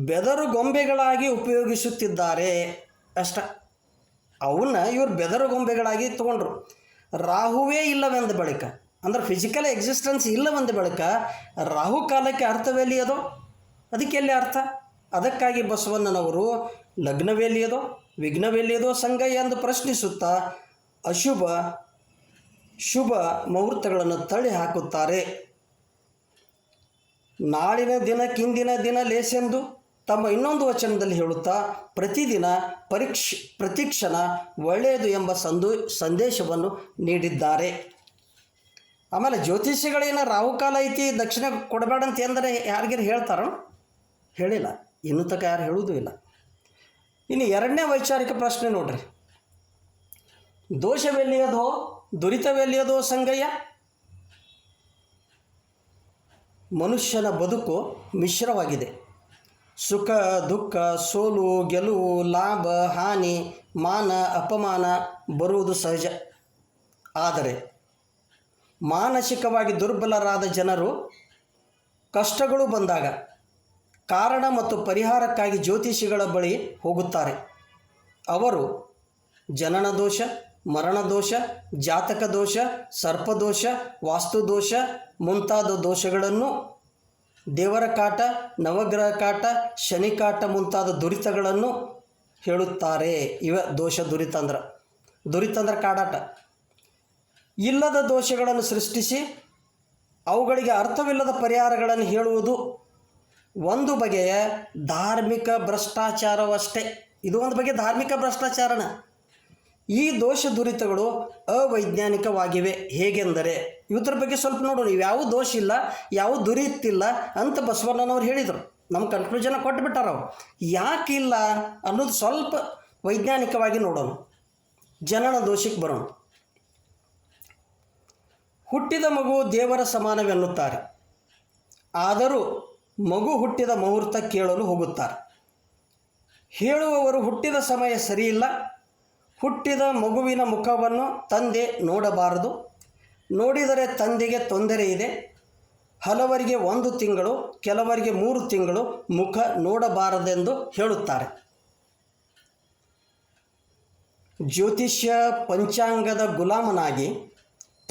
ಬೆದರು ಗೊಂಬೆಗಳಾಗಿ ಉಪಯೋಗಿಸುತ್ತಿದ್ದಾರೆ ಅಷ್ಟೆ. ಅವನ್ನ ಇವರು ಬೆದರು ಗೊಂಬೆಗಳಾಗಿ ತೊಗೊಂಡ್ರು. ರಾಹುವೇ ಇಲ್ಲವೆಂದ ಬಳಿಕ, ಅಂದ್ರೆ ಫಿಸಿಕಲ್ ಎಕ್ಸಿಸ್ಟೆನ್ಸ್ ಇಲ್ಲವೆಂದ ಬಳಿಕ ರಾಹುಕಾಲಕ್ಕೆ ಅರ್ಥವೆಲ್ಲಿಯದೋ? ಅದಕ್ಕೆಲ್ಲಿ ಅರ್ಥ? ಅದಕ್ಕಾಗಿ ಬಸವಣ್ಣನವರು ಲಗ್ನವೆಲ್ಲಿಯದೋ ವಿಘ್ನವೆಲ್ಲಿಯದೋ ಸಂಗಯ್ಯ ಎಂದು ಪ್ರಶ್ನಿಸುತ್ತಾ ಅಶುಭ ಶುಭ ಮುಹೂರ್ತಗಳನ್ನು ತಳ್ಳಿ ಹಾಕುತ್ತಾರೆ. ನಾಳಿನ ದಿನಕ್ಕಿಂದಿನ ದಿನ ಲೇಸೆಂದು ತಮ್ಮ ಇನ್ನೊಂದು ವಚನದಲ್ಲಿ ಹೇಳುತ್ತಾ ಪ್ರತಿದಿನ ಪ್ರತಿಕ್ಷಣ ಒಳ್ಳೆಯದು ಎಂಬ ಸಂದೇಶವನ್ನು ನೀಡಿದ್ದಾರೆ. ಆಮೇಲೆ ಜ್ಯೋತಿಷಿಗಳೇನ ರಾಹುಕಾಲ ಐತಿ ದಕ್ಷಿಣ ಕೊಡಬೇಡ ಅಂತ ಎಂದರೆ ಯಾರಿಗಾರು ಹೇಳ್ತಾರೋ? ಹೇಳಿಲ್ಲ. ಇನ್ನೂ ತನಕ ಯಾರು ಹೇಳುವುದೂ ಇಲ್ಲ. ಇನ್ನು ಎರಡನೇ ವೈಚಾರಿಕ ಪ್ರಶ್ನೆ ನೋಡ್ರಿ. ದೋಷವೆಲ್ಲಿಯದೋ ದುರಿತವೆಲ್ಲಿಯದೋ ಸಂಗಯ್ಯ? ಮನುಷ್ಯನ ಬದುಕು ಮಿಶ್ರವಾಗಿದೆ. ಸುಖ ದುಃಖ, ಸೋಲು ಗೆಲುವು, ಲಾಭ ಹಾನಿ, ಮಾನ ಅಪಮಾನ ಬರುವುದು ಸಹಜ. ಆದರೆ ಮಾನಸಿಕವಾಗಿ ದುರ್ಬಲರಾದ ಜನರು ಕಷ್ಟಗಳು ಬಂದಾಗ ಕಾರಣ ಮತ್ತು ಪರಿಹಾರಕ್ಕಾಗಿ ಜ್ಯೋತಿಷಿಗಳ ಬಳಿ ಹೋಗುತ್ತಾರೆ. ಅವರು ಜನನ ದೋಷ, ಮರಣ ದೋಷ, ಜಾತಕ ದೋಷ, ಸರ್ಪದೋಷ, ವಾಸ್ತುದೋಷ ಮುಂತಾದ ದೋಷಗಳನ್ನು, ದೇವರ ಕಾಟ, ನವಗ್ರಹ ಕಾಟ, ಶನಿ ಕಾಟ ಮುಂತಾದ ದುರಿತಗಳನ್ನು ಹೇಳುತ್ತಾರೆ. ಇವ ದೋಷ ದುರಿತಂದ್ರೆ ಕಾಡಾಟ. ಇಲ್ಲದ ದೋಷಗಳನ್ನು ಸೃಷ್ಟಿಸಿ ಅವುಗಳಿಗೆ ಅರ್ಥವಿಲ್ಲದ ಪರಿಹಾರಗಳನ್ನು ಹೇಳುವುದು ಒಂದು ಬಗೆಯ ಧಾರ್ಮಿಕ ಭ್ರಷ್ಟಾಚಾರವಷ್ಟೇ. ಇದು ಒಂದು ಬಗೆಯ ಧಾರ್ಮಿಕ ಭ್ರಷ್ಟಾಚಾರನ. ಈ ದೋಷ ದುರಿತಗಳು ಅವೈಜ್ಞಾನಿಕವಾಗಿವೆ. ಹೇಗೆಂದರೆ ಇದ್ರ ಬಗ್ಗೆ ಸ್ವಲ್ಪ ನೋಡೋಣ. ಇವ್ಯಾವ ದೋಷ ಇಲ್ಲ, ಯಾವ ದುರಿತಿಲ್ಲ ಅಂತ ಬಸವಣ್ಣನವ್ರು ಹೇಳಿದರು. ನಮ್ಮ ಕನ್ಕ್ಲೂಷನ್ ಕೊಟ್ಟುಬಿಟ್ಟಾರ. ಅವರು ಯಾಕಿಲ್ಲ ಅನ್ನೋದು ಸ್ವಲ್ಪ ವೈಜ್ಞಾನಿಕವಾಗಿ ನೋಡೋಣ. ಜನನ ದೋಷಕ್ಕೆ ಬರೋಣ. ಹುಟ್ಟಿದ ಮಗು ದೇವರ ಸಮಾನವೆನ್ನುತ್ತಾರೆ. ಆದರೂ ಮಗು ಹುಟ್ಟಿದ ಮುಹೂರ್ತ ಕೇಳಲು ಹೋಗುತ್ತಾರೆ. ಹೇಳುವವರು ಹುಟ್ಟಿದ ಸಮಯ ಸರಿಯಿಲ್ಲ, ಹುಟ್ಟಿದ ಮಗುವಿನ ಮುಖವನ್ನು ತಂದೆ ನೋಡಬಾರದು, ನೋಡಿದರೆ ತಂದೆಗೆ ತೊಂದರೆ ಇದೆ, ಹಲವರಿಗೆ 1 ತಿಂಗಳು ಕೆಲವರಿಗೆ 3 ತಿಂಗಳು ಮುಖ ನೋಡಬಾರದೆಂದು ಹೇಳುತ್ತಾರೆ. ಜ್ಯೋತಿಷ್ಯ ಪಂಚಾಂಗದ ಗುಲಾಮನಾಗಿ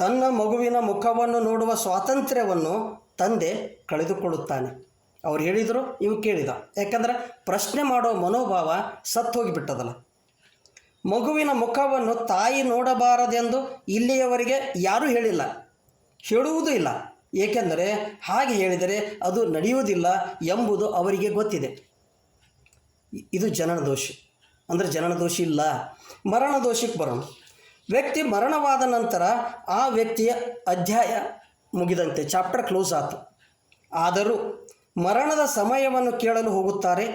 ತನ್ನ ಮಗುವಿನ ಮುಖವನ್ನು ನೋಡುವ ಸ್ವಾತಂತ್ರ್ಯವನ್ನು ತಂದೆ ಕಳೆದುಕೊಳ್ಳುತ್ತಾನೆ. ಅವ್ರು ಹೇಳಿದರು, ಇವು ಕೇಳಿದ. ಯಾಕಂದ್ರೆ ಪ್ರಶ್ನೆ ಮಾಡೋ ಮನೋಭಾವ ಸತ್ತು ಹೋಗಿಬಿಟ್ಟದಲ್ಲ. ಮಗುವಿನ ಮುಖವನ್ನು ತಾಯಿ ನೋಡಬಾರದೆಂದು ಇಲ್ಲಿಯವರೆಗೆ ಯಾರೂ ಹೇಳಿಲ್ಲ, ಹೇಳುವುದೂ ಇಲ್ಲ. ಏಕೆಂದರೆ ಹಾಗೆ ಹೇಳಿದರೆ ಅದು ನಡೆಯುವುದಿಲ್ಲ ಎಂಬುದು ಅವರಿಗೆ ಗೊತ್ತಿದೆ. ಇದು ಜನನ ದೋಷ. ಅಂದರೆ ಜನನ ದೋಷ ಇಲ್ಲ. ಮರಣ ದೋಷಕ್ಕೆ ಬರೋಣ. ವ್ಯಕ್ತಿ ಮರಣವಾದ ನಂತರ ಆ ವ್ಯಕ್ತಿಯ ಅಧ್ಯಾಯ ಮುಗಿದಂತೆ, ಚಾಪ್ಟರ್ ಕ್ಲೋಸ್ ಆಯಿತು. ಆದರೂ ಮರಣದ ಸಮಯವನ್ನು ಕೇಳಲು ಹೋಗುತ್ತಾರೆ.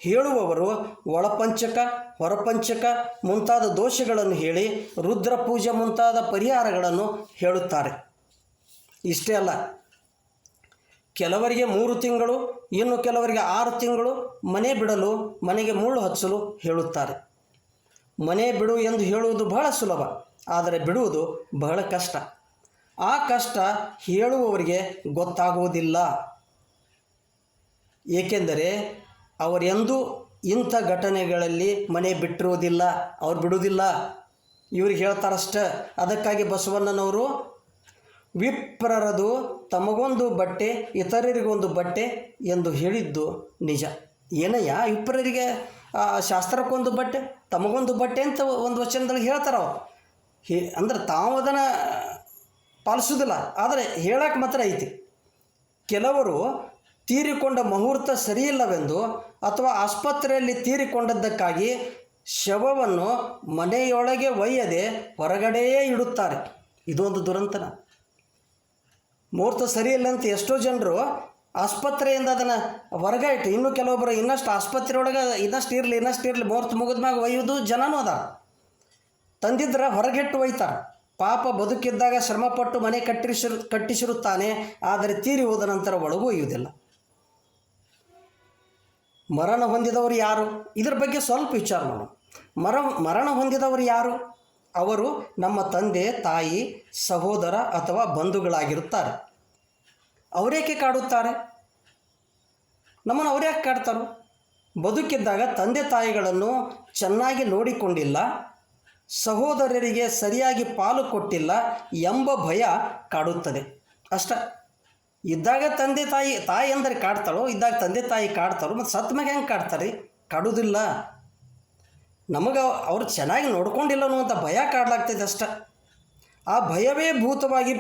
ಹೇಳುವವರು ಒಳಪಂಚಕ ಹೊರಪಂಚಕ ಮುಂತಾದ ದೋಷಗಳನ್ನು ಹೇಳಿ ರುದ್ರ ಪೂಜೆ ಮುಂತಾದ ಪರಿಹಾರಗಳನ್ನು ಹೇಳುತ್ತಾರೆ. ಇಷ್ಟೇ ಅಲ್ಲ, ಕೆಲವರಿಗೆ 3 ತಿಂಗಳು, ಇನ್ನು ಕೆಲವರಿಗೆ 6 ತಿಂಗಳು ಮನೆ ಬಿಡಲು, ಮನೆಗೆ ಮುಳ್ಳು ಹಚ್ಚಲು ಹೇಳುತ್ತಾರೆ. ಮನೆ ಬಿಡು ಎಂದು ಹೇಳುವುದು ಬಹಳ ಸುಲಭ, ಆದರೆ ಬಿಡುವುದು ಬಹಳ ಕಷ್ಟ. ಆ ಕಷ್ಟ ಹೇಳುವವರಿಗೆ ಗೊತ್ತಾಗುವುದಿಲ್ಲ. ಏಕೆಂದರೆ ಅವರೆಂದೂ ಇಂಥ ಘಟನೆಗಳಲ್ಲಿ ಮನೆ ಬಿಟ್ಟಿರುವುದಿಲ್ಲ, ಅವ್ರು ಬಿಡುವುದಿಲ್ಲ, ಇವ್ರಿಗೆ ಹೇಳ್ತಾರಷ್ಟೆ. ಅದಕ್ಕಾಗಿ ಬಸವಣ್ಣನವರು ವಿಪ್ರರದು ತಮಗೊಂದು ಬಟ್ಟೆ ಇತರರಿಗೊಂದು ಬಟ್ಟೆ ಎಂದು ಹೇಳಿದ್ದು ನಿಜ. ಏನಯ್ಯ ವಿಪ್ರರಿಗೆ ಶಾಸ್ತ್ರಕ್ಕೊಂದು ಬಟ್ಟೆ ತಮಗೊಂದು ಬಟ್ಟೆ ಅಂತ ಒಂದು ವಚನದಲ್ಲಿ ಹೇಳ್ತಾರೆ ಅವರು. ಅಂದ್ರೆ ತಾವು ಅದನ್ನು ಪಾಲಿಸೋದಿಲ್ಲ, ಆದರೆ ಹೇಳಕ್ಕೆ ಮಾತ್ರ ಐತಿ. ಕೆಲವರು ತೀರಿಕೊಂಡ ಮುಹೂರ್ತ ಸರಿಯಿಲ್ಲವೆಂದು ಅಥವಾ ಆಸ್ಪತ್ರೆಯಲ್ಲಿ ತೀರಿಕೊಂಡದ್ದಕ್ಕಾಗಿ ಶವವನ್ನು ಮನೆಯೊಳಗೆ ಒಯ್ಯದೆ ಹೊರಗಡೆಯೇ ಇಡುತ್ತಾರೆ. ಇದೊಂದು ದುರಂತನ. ಮುಹೂರ್ತ ಸರಿಯಿಲ್ಲ ಅಂತ ಎಷ್ಟೋ ಜನರು ಆಸ್ಪತ್ರೆಯಿಂದ ಅದನ್ನು ಹೊರಗೆ ಇಟ್ಟು, ಇನ್ನು ಕೆಲವೊಬ್ಬರು ಇನ್ನಷ್ಟು ಆಸ್ಪತ್ರೆಯೊಳಗೆ ಇನ್ನಷ್ಟು ಇರಲಿ ಮುಹೂರ್ತ ಮುಗಿದ್ಮ್ಯಾಗ ಒಯ್ಯೋದು ಜನನೂ ಅದ. ತಂದಿದ್ರೆ ಹೊರಗಿಟ್ಟು ಒಯ್ತಾರೆ. ಪಾಪ ಬದುಕಿದ್ದಾಗ ಶ್ರಮಪಟ್ಟು ಮನೆ ಕಟ್ಟಿಸಿರುತ್ತಾನೆ, ಆದರೆ ತೀರಿ ಹೋದ ನಂತರ ಒಳಗೂ ಒಯ್ಯುವುದಿಲ್ಲ. ಮರಣ ಹೊಂದಿದವರು ಯಾರು? ಇದರ ಬಗ್ಗೆ ಸ್ವಲ್ಪ ವಿಚಾರ ಮಾಡೋಣ. ಮರಣ ಹೊಂದಿದವರು ಯಾರು? ಅವರು ನಮ್ಮ ತಂದೆ, ತಾಯಿ, ಸಹೋದರ ಅಥವಾ ಬಂಧುಗಳಾಗಿರುತ್ತಾರೆ. ಅವರೇಕೆ ಕಾಡುತ್ತಾರೆ? ನಮ್ಮನ್ನು ಅವರ್ಯಾಕೆ ಕಾಡ್ತಾರೋ? ಬದುಕಿದ್ದಾಗ ತಂದೆ ತಾಯಿಗಳನ್ನು ಚೆನ್ನಾಗಿ ನೋಡಿಕೊಂಡಿಲ್ಲ, ಸಹೋದರರಿಗೆ ಸರಿಯಾಗಿ ಪಾಲು ಕೊಟ್ಟಿಲ್ಲ ಎಂಬ ಭಯ ಕಾಡುತ್ತದೆ ಅಷ್ಟೆ. ಇದ್ದಾಗ ತಂದೆ ತಾಯಿ ಅಂದರೆ ಕಾಡ್ತಾಳೋ, ಇದ್ದಾಗ ತಂದೆ ತಾಯಿ ಕಾಡ್ತಾರೋ, ಮತ್ತು ಸತ್ತ ಮ್ಯಾಗ ಹೆಂಗೆ ಕಾಡ್ತಾರೆ? ಕಾಡುವುದಿಲ್ಲ. ನಮಗೆ ಅವ್ರು ಚೆನ್ನಾಗಿ ನೋಡ್ಕೊಂಡಿಲ್ಲ ಅನ್ನುವಂಥ ಭಯ ಕಾಡ್ಲಾಗ್ತದೆ ಅಷ್ಟೆ. ಆ ಭಯವೇ ಭೂತವಾಗಿ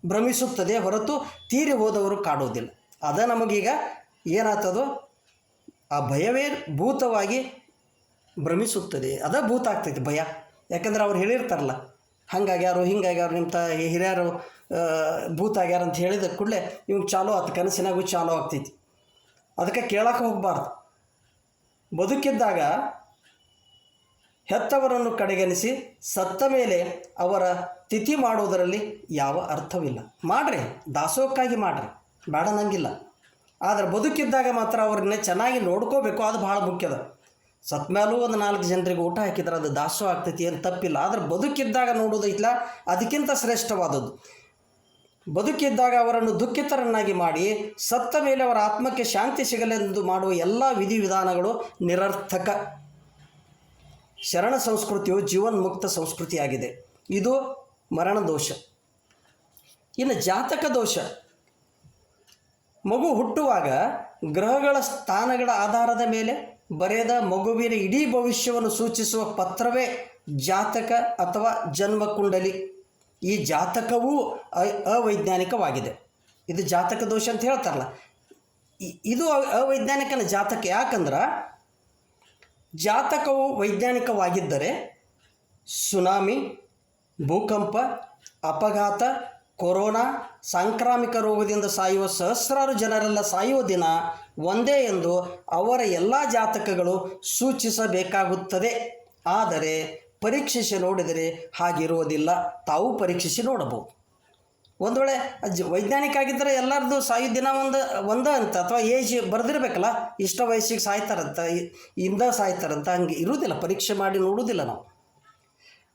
ಭ್ರಮಿಸುತ್ತದೆ ಹೊರತು ತೀರಿ ಹೋದವರು ಕಾಡುವುದಿಲ್ಲ. ಅದ ನಮಗೀಗ ಏನಾಗ್ತದೋ ಆ ಭಯವೇ ಭೂತವಾಗಿ ಭ್ರಮಿಸುತ್ತದೆ. ಅದ ಭೂತ ಆಗ್ತೈತಿ ಭಯ. ಯಾಕಂದ್ರೆ ಅವ್ರು ಹೇಳಿರ್ತಾರಲ್ಲ, ಹಂಗಾಗ್ಯಾರು ಹಿಂಗಾಗ್ಯಾರು ನಿಮ್ಮ ಹಿರಿಯರು ಭೂತ ಆಗ್ಯಾರ ಅಂತ ಹೇಳಿದ ಕೂಡಲೇ ಇವ್ಗೆ ಚಾಲೋ ಆಯ್ತು, ಕನಸಿನಾಗೂ ಚಾಲೋ ಆಗ್ತೈತಿ. ಅದಕ್ಕೆ ಕೇಳಕ್ಕೆ ಹೋಗಬಾರ್ದು. ಬದುಕಿದ್ದಾಗ ಹೆತ್ತವರನ್ನು ಕಡೆಗಣಿಸಿ ಸತ್ತ ಮೇಲೆ ಅವರ ತಿಥಿ ಮಾಡುವುದರಲ್ಲಿ ಯಾವ ಅರ್ಥವಿಲ್ಲ. ಮಾಡಿರಿ, ದಾಸೋಹಕ್ಕಾಗಿ ಮಾಡಿರಿ, ಬೇಡ ನಂಗಿಲ್ಲ. ಆದರೆ ಬದುಕಿದ್ದಾಗ ಮಾತ್ರ ಅವ್ರನ್ನೇ ಚೆನ್ನಾಗಿ ನೋಡ್ಕೋಬೇಕು, ಅದು ಭಾಳ ಮುಖ್ಯದ. ಸತ್ತ ಮೇಲೂ ಒಂದು 4 ಜನರಿಗೆ ಊಟ ಹಾಕಿದ್ರೆ ಅದು ದಾಸೋಹ ಆಗ್ತೈತಿ, ಏನು ತಪ್ಪಿಲ್ಲ. ಆದರೆ ಬದುಕಿದ್ದಾಗ ನೋಡೋದೈತಲ್ಲ, ಅದಕ್ಕಿಂತ ಶ್ರೇಷ್ಠವಾದದ್ದು. ಬದುಕಿದ್ದಾಗ ಅವರನ್ನು ದುಃಖಿತರನ್ನಾಗಿ ಮಾಡಿ ಸತ್ತ ಮೇಲೆ ಅವರ ಆತ್ಮಕ್ಕೆ ಶಾಂತಿ ಸಿಗಲೆಂದು ಮಾಡುವ ಎಲ್ಲ ವಿಧಿವಿಧಾನಗಳು ನಿರರ್ಥಕ. ಶರಣ ಸಂಸ್ಕೃತಿಯು ಜೀವನ್ಮುಕ್ತ ಸಂಸ್ಕೃತಿಯಾಗಿದೆ. ಇದು ಮರಣ ದೋಷ. ಇನ್ನು ಜಾತಕ ದೋಷ. ಮಗು ಹುಟ್ಟುವಾಗ ಗ್ರಹಗಳ ಸ್ಥಾನಗಳ ಆಧಾರದ ಮೇಲೆ ಬರೆದ ಮಗುವಿನ ಇಡೀ ಭವಿಷ್ಯವನ್ನು ಸೂಚಿಸುವ ಪತ್ರವೇ ಜಾತಕ ಅಥವಾ ಜನ್ಮಕುಂಡಲಿ. ಈ ಜಾತಕವೂ ಅವೈಜ್ಞಾನಿಕವಾಗಿದೆ. ಇದು ಜಾತಕ ದೋಷ ಅಂತ ಹೇಳ್ತಾರಲ್ಲ, ಇದು ಅವೈಜ್ಞಾನಿಕನ ಜಾತಕ. ಯಾಕಂದ್ರೆ ಜಾತಕವು ವೈಜ್ಞಾನಿಕವಾಗಿದ್ದರೆ ಸುನಾಮಿ, ಭೂಕಂಪ, ಅಪಘಾತ, ಕೊರೋನಾ, ಸಾಂಕ್ರಾಮಿಕ ರೋಗದಿಂದ ಸಾಯುವ ಸಹಸ್ರಾರು ಜನರೆಲ್ಲ ಸಾಯುವ ದಿನ ಒಂದೇ ಎಂದು ಅವರ ಎಲ್ಲ ಜಾತಕಗಳು ಸೂಚಿಸಬೇಕಾಗುತ್ತದೆ. ಆದರೆ ಪರೀಕ್ಷಿಸಿ ನೋಡಿದರೆ ಹಾಗಿರುವುದಿಲ್ಲ. ತಾವು ಪರೀಕ್ಷಿಸಿ ನೋಡಬಹುದು. ಒಂದು ವೇಳೆ ವೈಜ್ಞಾನಿಕ ಆಗಿದ್ದರೆ ಎಲ್ಲರದ್ದು ಸಾಯೋ ದಿನ ಒಂದೇ ಅಂತ ಅಥವಾ ಏಜ್ ಬರೆದಿರ್ಬೇಕಲ್ಲ, ಇಷ್ಟ ವಯಸ್ಸಿಗೆ ಸಾಯ್ತಾರಂತ, ಇಂದ ಸಾಯ್ತಾರಂತ, ಹಂಗೆ ಇರುವುದಿಲ್ಲ. ಪರೀಕ್ಷೆ ಮಾಡಿ ನೋಡುವುದಿಲ್ಲ ನಾವು.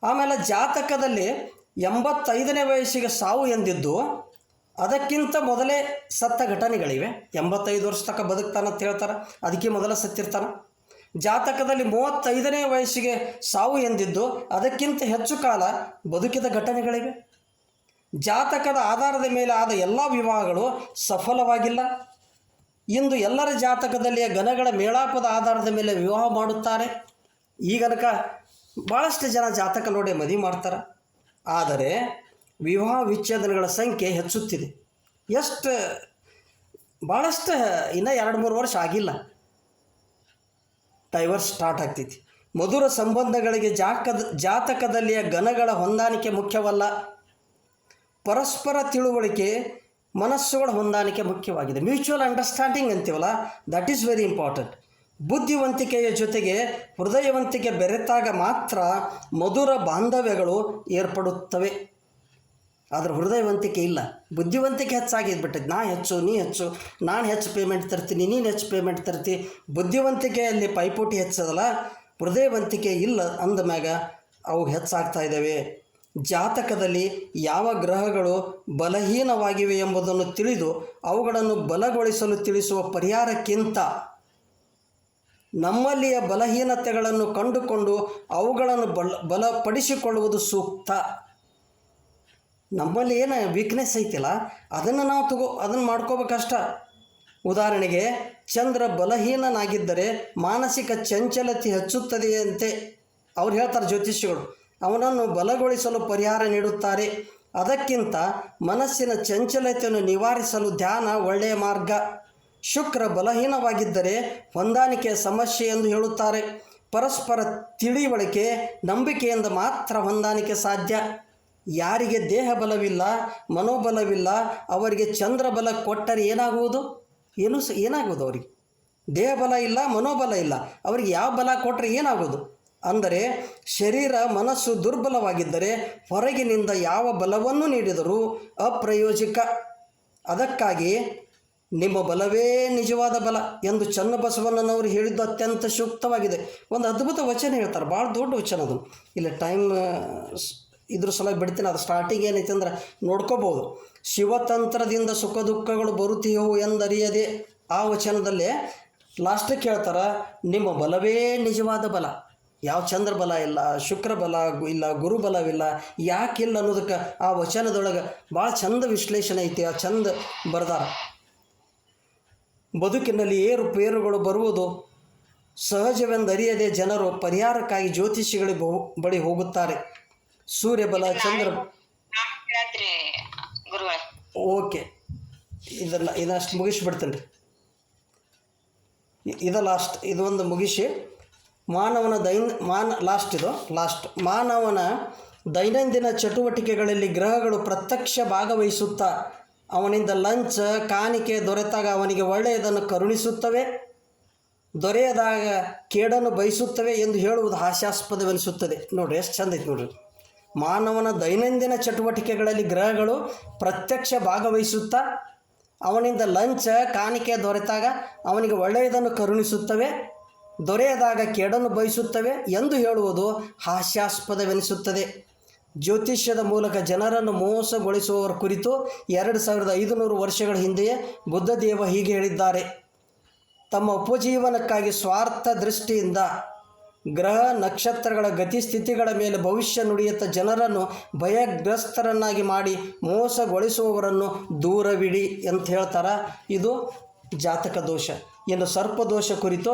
ಆಮೇಲೆ ಜಾತಕದಲ್ಲಿ 85ನೇ ವಯಸ್ಸಿಗೆ ಸಾವು ಎಂದಿದ್ದು ಅದಕ್ಕಿಂತ ಮೊದಲೇ ಸತ್ತ ಘಟನೆಗಳಿವೆ. 85 ವರ್ಷ ತನಕ ಬದುಕ್ತಾನಂತ ಹೇಳ್ತಾರೆ, ಅದಕ್ಕೆ ಮೊದಲ ಸತ್ತಿರ್ತಾನೆ. ಜಾತಕದಲ್ಲಿ 35ನೇ ವಯಸ್ಸಿಗೆ ಸಾವು ಎಂದಿದ್ದು ಅದಕ್ಕಿಂತ ಹೆಚ್ಚು ಕಾಲ ಬದುಕಿದ ಘಟನೆಗಳಿವೆ. ಜಾತಕದ ಆಧಾರದ ಮೇಲೆ ಆದ ಎಲ್ಲ ವಿವಾಹಗಳು ಸಫಲವಾಗಿಲ್ಲ. ಇಂದು ಎಲ್ಲರ ಜಾತಕದಲ್ಲಿಯ ಗಣಗಳ ಮೇಳಾಪದ ಆಧಾರದ ಮೇಲೆ ವಿವಾಹ ಮಾಡುತ್ತಾರೆ. ಈಗನಕ ಭಾಳಷ್ಟು ಜನ ಜಾತಕ ನೋಡಿ ಮದುವೆ ಮಾಡ್ತಾರೆ. ಆದರೆ ವಿವಾಹ ವಿಚ್ಛೇದನಗಳ ಸಂಖ್ಯೆ ಹೆಚ್ಚುತ್ತಿದೆ. ಭಾಳಷ್ಟು ಇನ್ನೂ 2-3 ವರ್ಷ ಆಗಿಲ್ಲ, ಡೈವರ್ಸ್ ಸ್ಟಾರ್ಟ್ ಆಗ್ತೈತಿ. ಮಧುರ ಸಂಬಂಧಗಳಿಗೆ ಜಾತಕದಲ್ಲಿಯ ಗಣಗಳ ಹೊಂದಾಣಿಕೆ ಮುಖ್ಯವಲ್ಲ. ಪರಸ್ಪರ ತಿಳುವಳಿಕೆ, ಮನಸ್ಸುಗಳ ಹೊಂದಾಣಿಕೆ ಮುಖ್ಯವಾಗಿದೆ. ಮ್ಯೂಚುವಲ್ ಅಂಡರ್ಸ್ಟ್ಯಾಂಡಿಂಗ್ ಅಂತೀವಲ್ಲ, ದಟ್ ಈಸ್ ವೆರಿ ಇಂಪಾರ್ಟೆಂಟ್. ಬುದ್ಧಿವಂತಿಕೆಯ ಜೊತೆಗೆ ಹೃದಯವಂತಿಕೆ ಬೆರೆತಾಗ ಮಾತ್ರ ಮಧುರ ಬಾಂಧವ್ಯಗಳು ಏರ್ಪಡುತ್ತವೆ. ಆದರೆ ಹೃದಯವಂತಿಕೆ ಇಲ್ಲ, ಬುದ್ಧಿವಂತಿಕೆ ಹೆಚ್ಚಾಗಿದ್ಬಿಟ್ಟೈತೆ. ನಾ ಹೆಚ್ಚು, ನೀ ಹೆಚ್ಚು, ನಾನು ಹೆಚ್ಚು ಪೇಮೆಂಟ್ ತರ್ತೀನಿ, ನೀನು ಹೆಚ್ಚು ಪೇಮೆಂಟ್ ತರ್ತಿ. ಬುದ್ಧಿವಂತಿಕೆಯಲ್ಲಿ ಪೈಪೋಟಿ ಹೆಚ್ಚದಲ್ಲ, ಹೃದಯವಂತಿಕೆ ಇಲ್ಲ ಅಂದಮ್ಯಾಗ ಅವು ಹೆಚ್ಚಾಗ್ತಾ ಇದ್ದಾವೆ. ಜಾತಕದಲ್ಲಿ ಯಾವ ಗ್ರಹಗಳು ಬಲಹೀನವಾಗಿವೆ ಎಂಬುದನ್ನು ತಿಳಿದು ಅವುಗಳನ್ನು ಬಲಗೊಳಿಸಲು ತಿಳಿಸುವ ಪರಿಹಾರಕ್ಕಿಂತ ನಮ್ಮಲ್ಲಿಯ ಬಲಹೀನತೆಗಳನ್ನು ಕಂಡುಕೊಂಡು ಅವುಗಳನ್ನು ಬಲಪಡಿಸಿಕೊಳ್ಳುವುದು ಸೂಕ್ತ. ನಮ್ಮಲ್ಲಿ ಏನು ವೀಕ್ನೆಸ್ ಐತಿಲ್ಲ ಅದನ್ನು ನಾವು ಅದನ್ನು ಮಾಡ್ಕೋಬೇಕಷ್ಟ. ಉದಾಹರಣೆಗೆ ಚಂದ್ರ ಬಲಹೀನನಾಗಿದ್ದರೆ ಮಾನಸಿಕ ಚಂಚಲತೆ ಹೆಚ್ಚುತ್ತದೆಯಂತೆ ಅವ್ರು ಹೇಳ್ತಾರೆ ಜ್ಯೋತಿಷಿಗಳು. ಅವನನ್ನು ಬಲಗೊಳಿಸಲು ಪರಿಹಾರ ನೀಡುತ್ತಾರೆ. ಅದಕ್ಕಿಂತ ಮನಸ್ಸಿನ ಚಂಚಲತೆಯನ್ನು ನಿವಾರಿಸಲು ಧ್ಯಾನ ಒಳ್ಳೆಯ ಮಾರ್ಗ. ಶುಕ್ರ ಬಲಹೀನವಾಗಿದ್ದರೆ ಹೊಂದಾಣಿಕೆಯ ಸಮಸ್ಯೆ ಎಂದು ಹೇಳುತ್ತಾರೆ. ಪರಸ್ಪರ ತಿಳಿವಳಿಕೆ ನಂಬಿಕೆಯಿಂದ ಮಾತ್ರ ಹೊಂದಾಣಿಕೆ ಸಾಧ್ಯ. ಯಾರಿಗೆ ದೇಹ ಬಲವಿಲ್ಲ, ಮನೋಬಲವಿಲ್ಲ, ಅವರಿಗೆ ಚಂದ್ರ ಬಲ ಕೊಟ್ಟರೆ ಏನಾಗುವುದು? ಏನಾಗುವುದು? ಅವರಿಗೆ ದೇಹ ಬಲ ಇಲ್ಲ, ಮನೋಬಲ ಇಲ್ಲ, ಅವರಿಗೆ ಯಾವ ಬಲ ಕೊಟ್ಟರೆ ಏನಾಗೋದು? ಅಂದರೆ ಶರೀರ ಮನಸ್ಸು ದುರ್ಬಲವಾಗಿದ್ದರೆ ಹೊರಗಿನಿಂದ ಯಾವ ಬಲವನ್ನು ನೀಡಿದರೂ ಅಪ್ರಯೋಜಕ. ಅದಕ್ಕಾಗಿ ನಿಮ್ಮ ಬಲವೇ ನಿಜವಾದ ಬಲ ಎಂದು ಚನ್ನಬಸವಣ್ಣನವರು ಹೇಳಿದ್ದು ಅತ್ಯಂತ ಸೂಕ್ತವಾಗಿದೆ. ಒಂದು ಅದ್ಭುತ ವಚನ ಹೇಳ್ತಾರೆ, ಭಾಳ ದೊಡ್ಡ ವಚನ ಅದು. ಇಲ್ಲ ಟೈಮ್ ಇದ್ರ ಸಲ ಬಿಡ್ತೀನಿ. ಅದು ಸ್ಟಾರ್ಟಿಂಗ್ ಏನೈತೆ ಅಂದ್ರೆ ನೋಡ್ಕೋಬೋದು. ಶಿವತಂತ್ರದಿಂದ ಸುಖ ದುಃಖಗಳು ಬರುತ್ತೀಯೋ ಎಂದರಿಯದೆ ಆ ವಚನದಲ್ಲೇ ಲಾಸ್ಟಿಗೆ ಹೇಳ್ತಾರೆ, ನಿಮ್ಮ ಬಲವೇ ನಿಜವಾದ ಬಲ. ಯಾವ ಚಂದ್ರ ಬಲ ಇಲ್ಲ, ಶುಕ್ರ ಬಲ ಇಲ್ಲ, ಗುರು ಬಲವಿಲ್ಲ, ಯಾಕಿಲ್ಲ ಅನ್ನೋದಕ್ಕೆ ಆ ವಚನದೊಳಗೆ ಭಾಳ ಚಂದ ವಿಶ್ಲೇಷಣೆ ಐತಿ. ಆ ಚಂದ ಬರ್ದಾರ. ಬದುಕಿನಲ್ಲಿ ಏರುಪೇರುಗಳು ಬರುವುದು ಸಹಜವೆಂದರಿಯದೆ ಜನರು ಪರಿಹಾರಕ್ಕಾಗಿ ಜ್ಯೋತಿಷಿಗಳ ಬಳಿ ಹೋಗುತ್ತಾರೆ. ಸೂರ್ಯಬಲ, ಚಂದ್ರ. ಓಕೆ, ಇದಷ್ಟು ಮುಗಿಸ್ಬಿಡ್ತೇನೆ ರೀ. ಇದೊಂದು ಮುಗಿಸಿ ಮಾನವನ ದೈನಂದಿನ ಚಟುವಟಿಕೆಗಳಲ್ಲಿ ಗ್ರಹಗಳು ಪ್ರತ್ಯಕ್ಷ ಭಾಗವಹಿಸುತ್ತಾ ಅವನಿಂದ ಲಂಚ ಕಾಣಿಕೆ ದೊರೆತಾಗ ಅವನಿಗೆ ಒಳ್ಳೆಯದನ್ನು ಕರುಣಿಸುತ್ತವೆ, ದೊರೆಯದಾಗ ಕೇಡನ್ನು ಬಯಸುತ್ತವೆ ಎಂದು ಹೇಳುವುದು ಹಾಸ್ಯಾಸ್ಪದವೆನಿಸುತ್ತದೆ. ನೋಡಿರಿ ಎಷ್ಟು ಚಂದ ಐತೆ ನೋಡ್ರಿ. ಮಾನವನ ದೈನಂದಿನ ಚಟುವಟಿಕೆಗಳಲ್ಲಿ ಗ್ರಹಗಳು ಪ್ರತ್ಯಕ್ಷ ಭಾಗವಹಿಸುತ್ತಾ ಅವನಿಂದ ಲಂಚ ಕಾಣಿಕೆ ದೊರೆತಾಗ ಅವನಿಗೆ ಒಳ್ಳೆಯದನ್ನು ಕರುಣಿಸುತ್ತವೆ, ದೊರೆಯದಾಗ ಕೇಡನ್ನು ಬಯಸುತ್ತವೆ ಎಂದು ಹೇಳುವುದು ಹಾಸ್ಯಾಸ್ಪದವೆನಿಸುತ್ತದೆ. ಜ್ಯೋತಿಷ್ಯದ ಮೂಲಕ ಜನರನ್ನು ಮೋಸಗೊಳಿಸುವವರ ಕುರಿತು 2500 ವರ್ಷಗಳ ಹಿಂದೆಯೇ ಬುದ್ಧದೇವ ಹೀಗೆ ಹೇಳಿದ್ದಾರೆ. ತಮ್ಮ ಉಪಜೀವನಕ್ಕಾಗಿ ಸ್ವಾರ್ಥ ದೃಷ್ಟಿಯಿಂದ ಗ್ರಹ ನಕ್ಷತ್ರಗಳ ಗತಿಸ್ಥಿತಿಗಳ ಮೇಲೆ ಭವಿಷ್ಯ ನುಡಿಯುತ್ತ ಜನರನ್ನು ಭಯಗ್ರಸ್ತರನ್ನಾಗಿ ಮಾಡಿ ಮೋಸಗೊಳಿಸುವವರನ್ನು ದೂರವಿಡಿ ಅಂತ ಹೇಳ್ತಾರೆ. ಇದು ಜಾತಕ ದೋಷ. ಇನ್ನು ಸರ್ಪದೋಷ ಕುರಿತು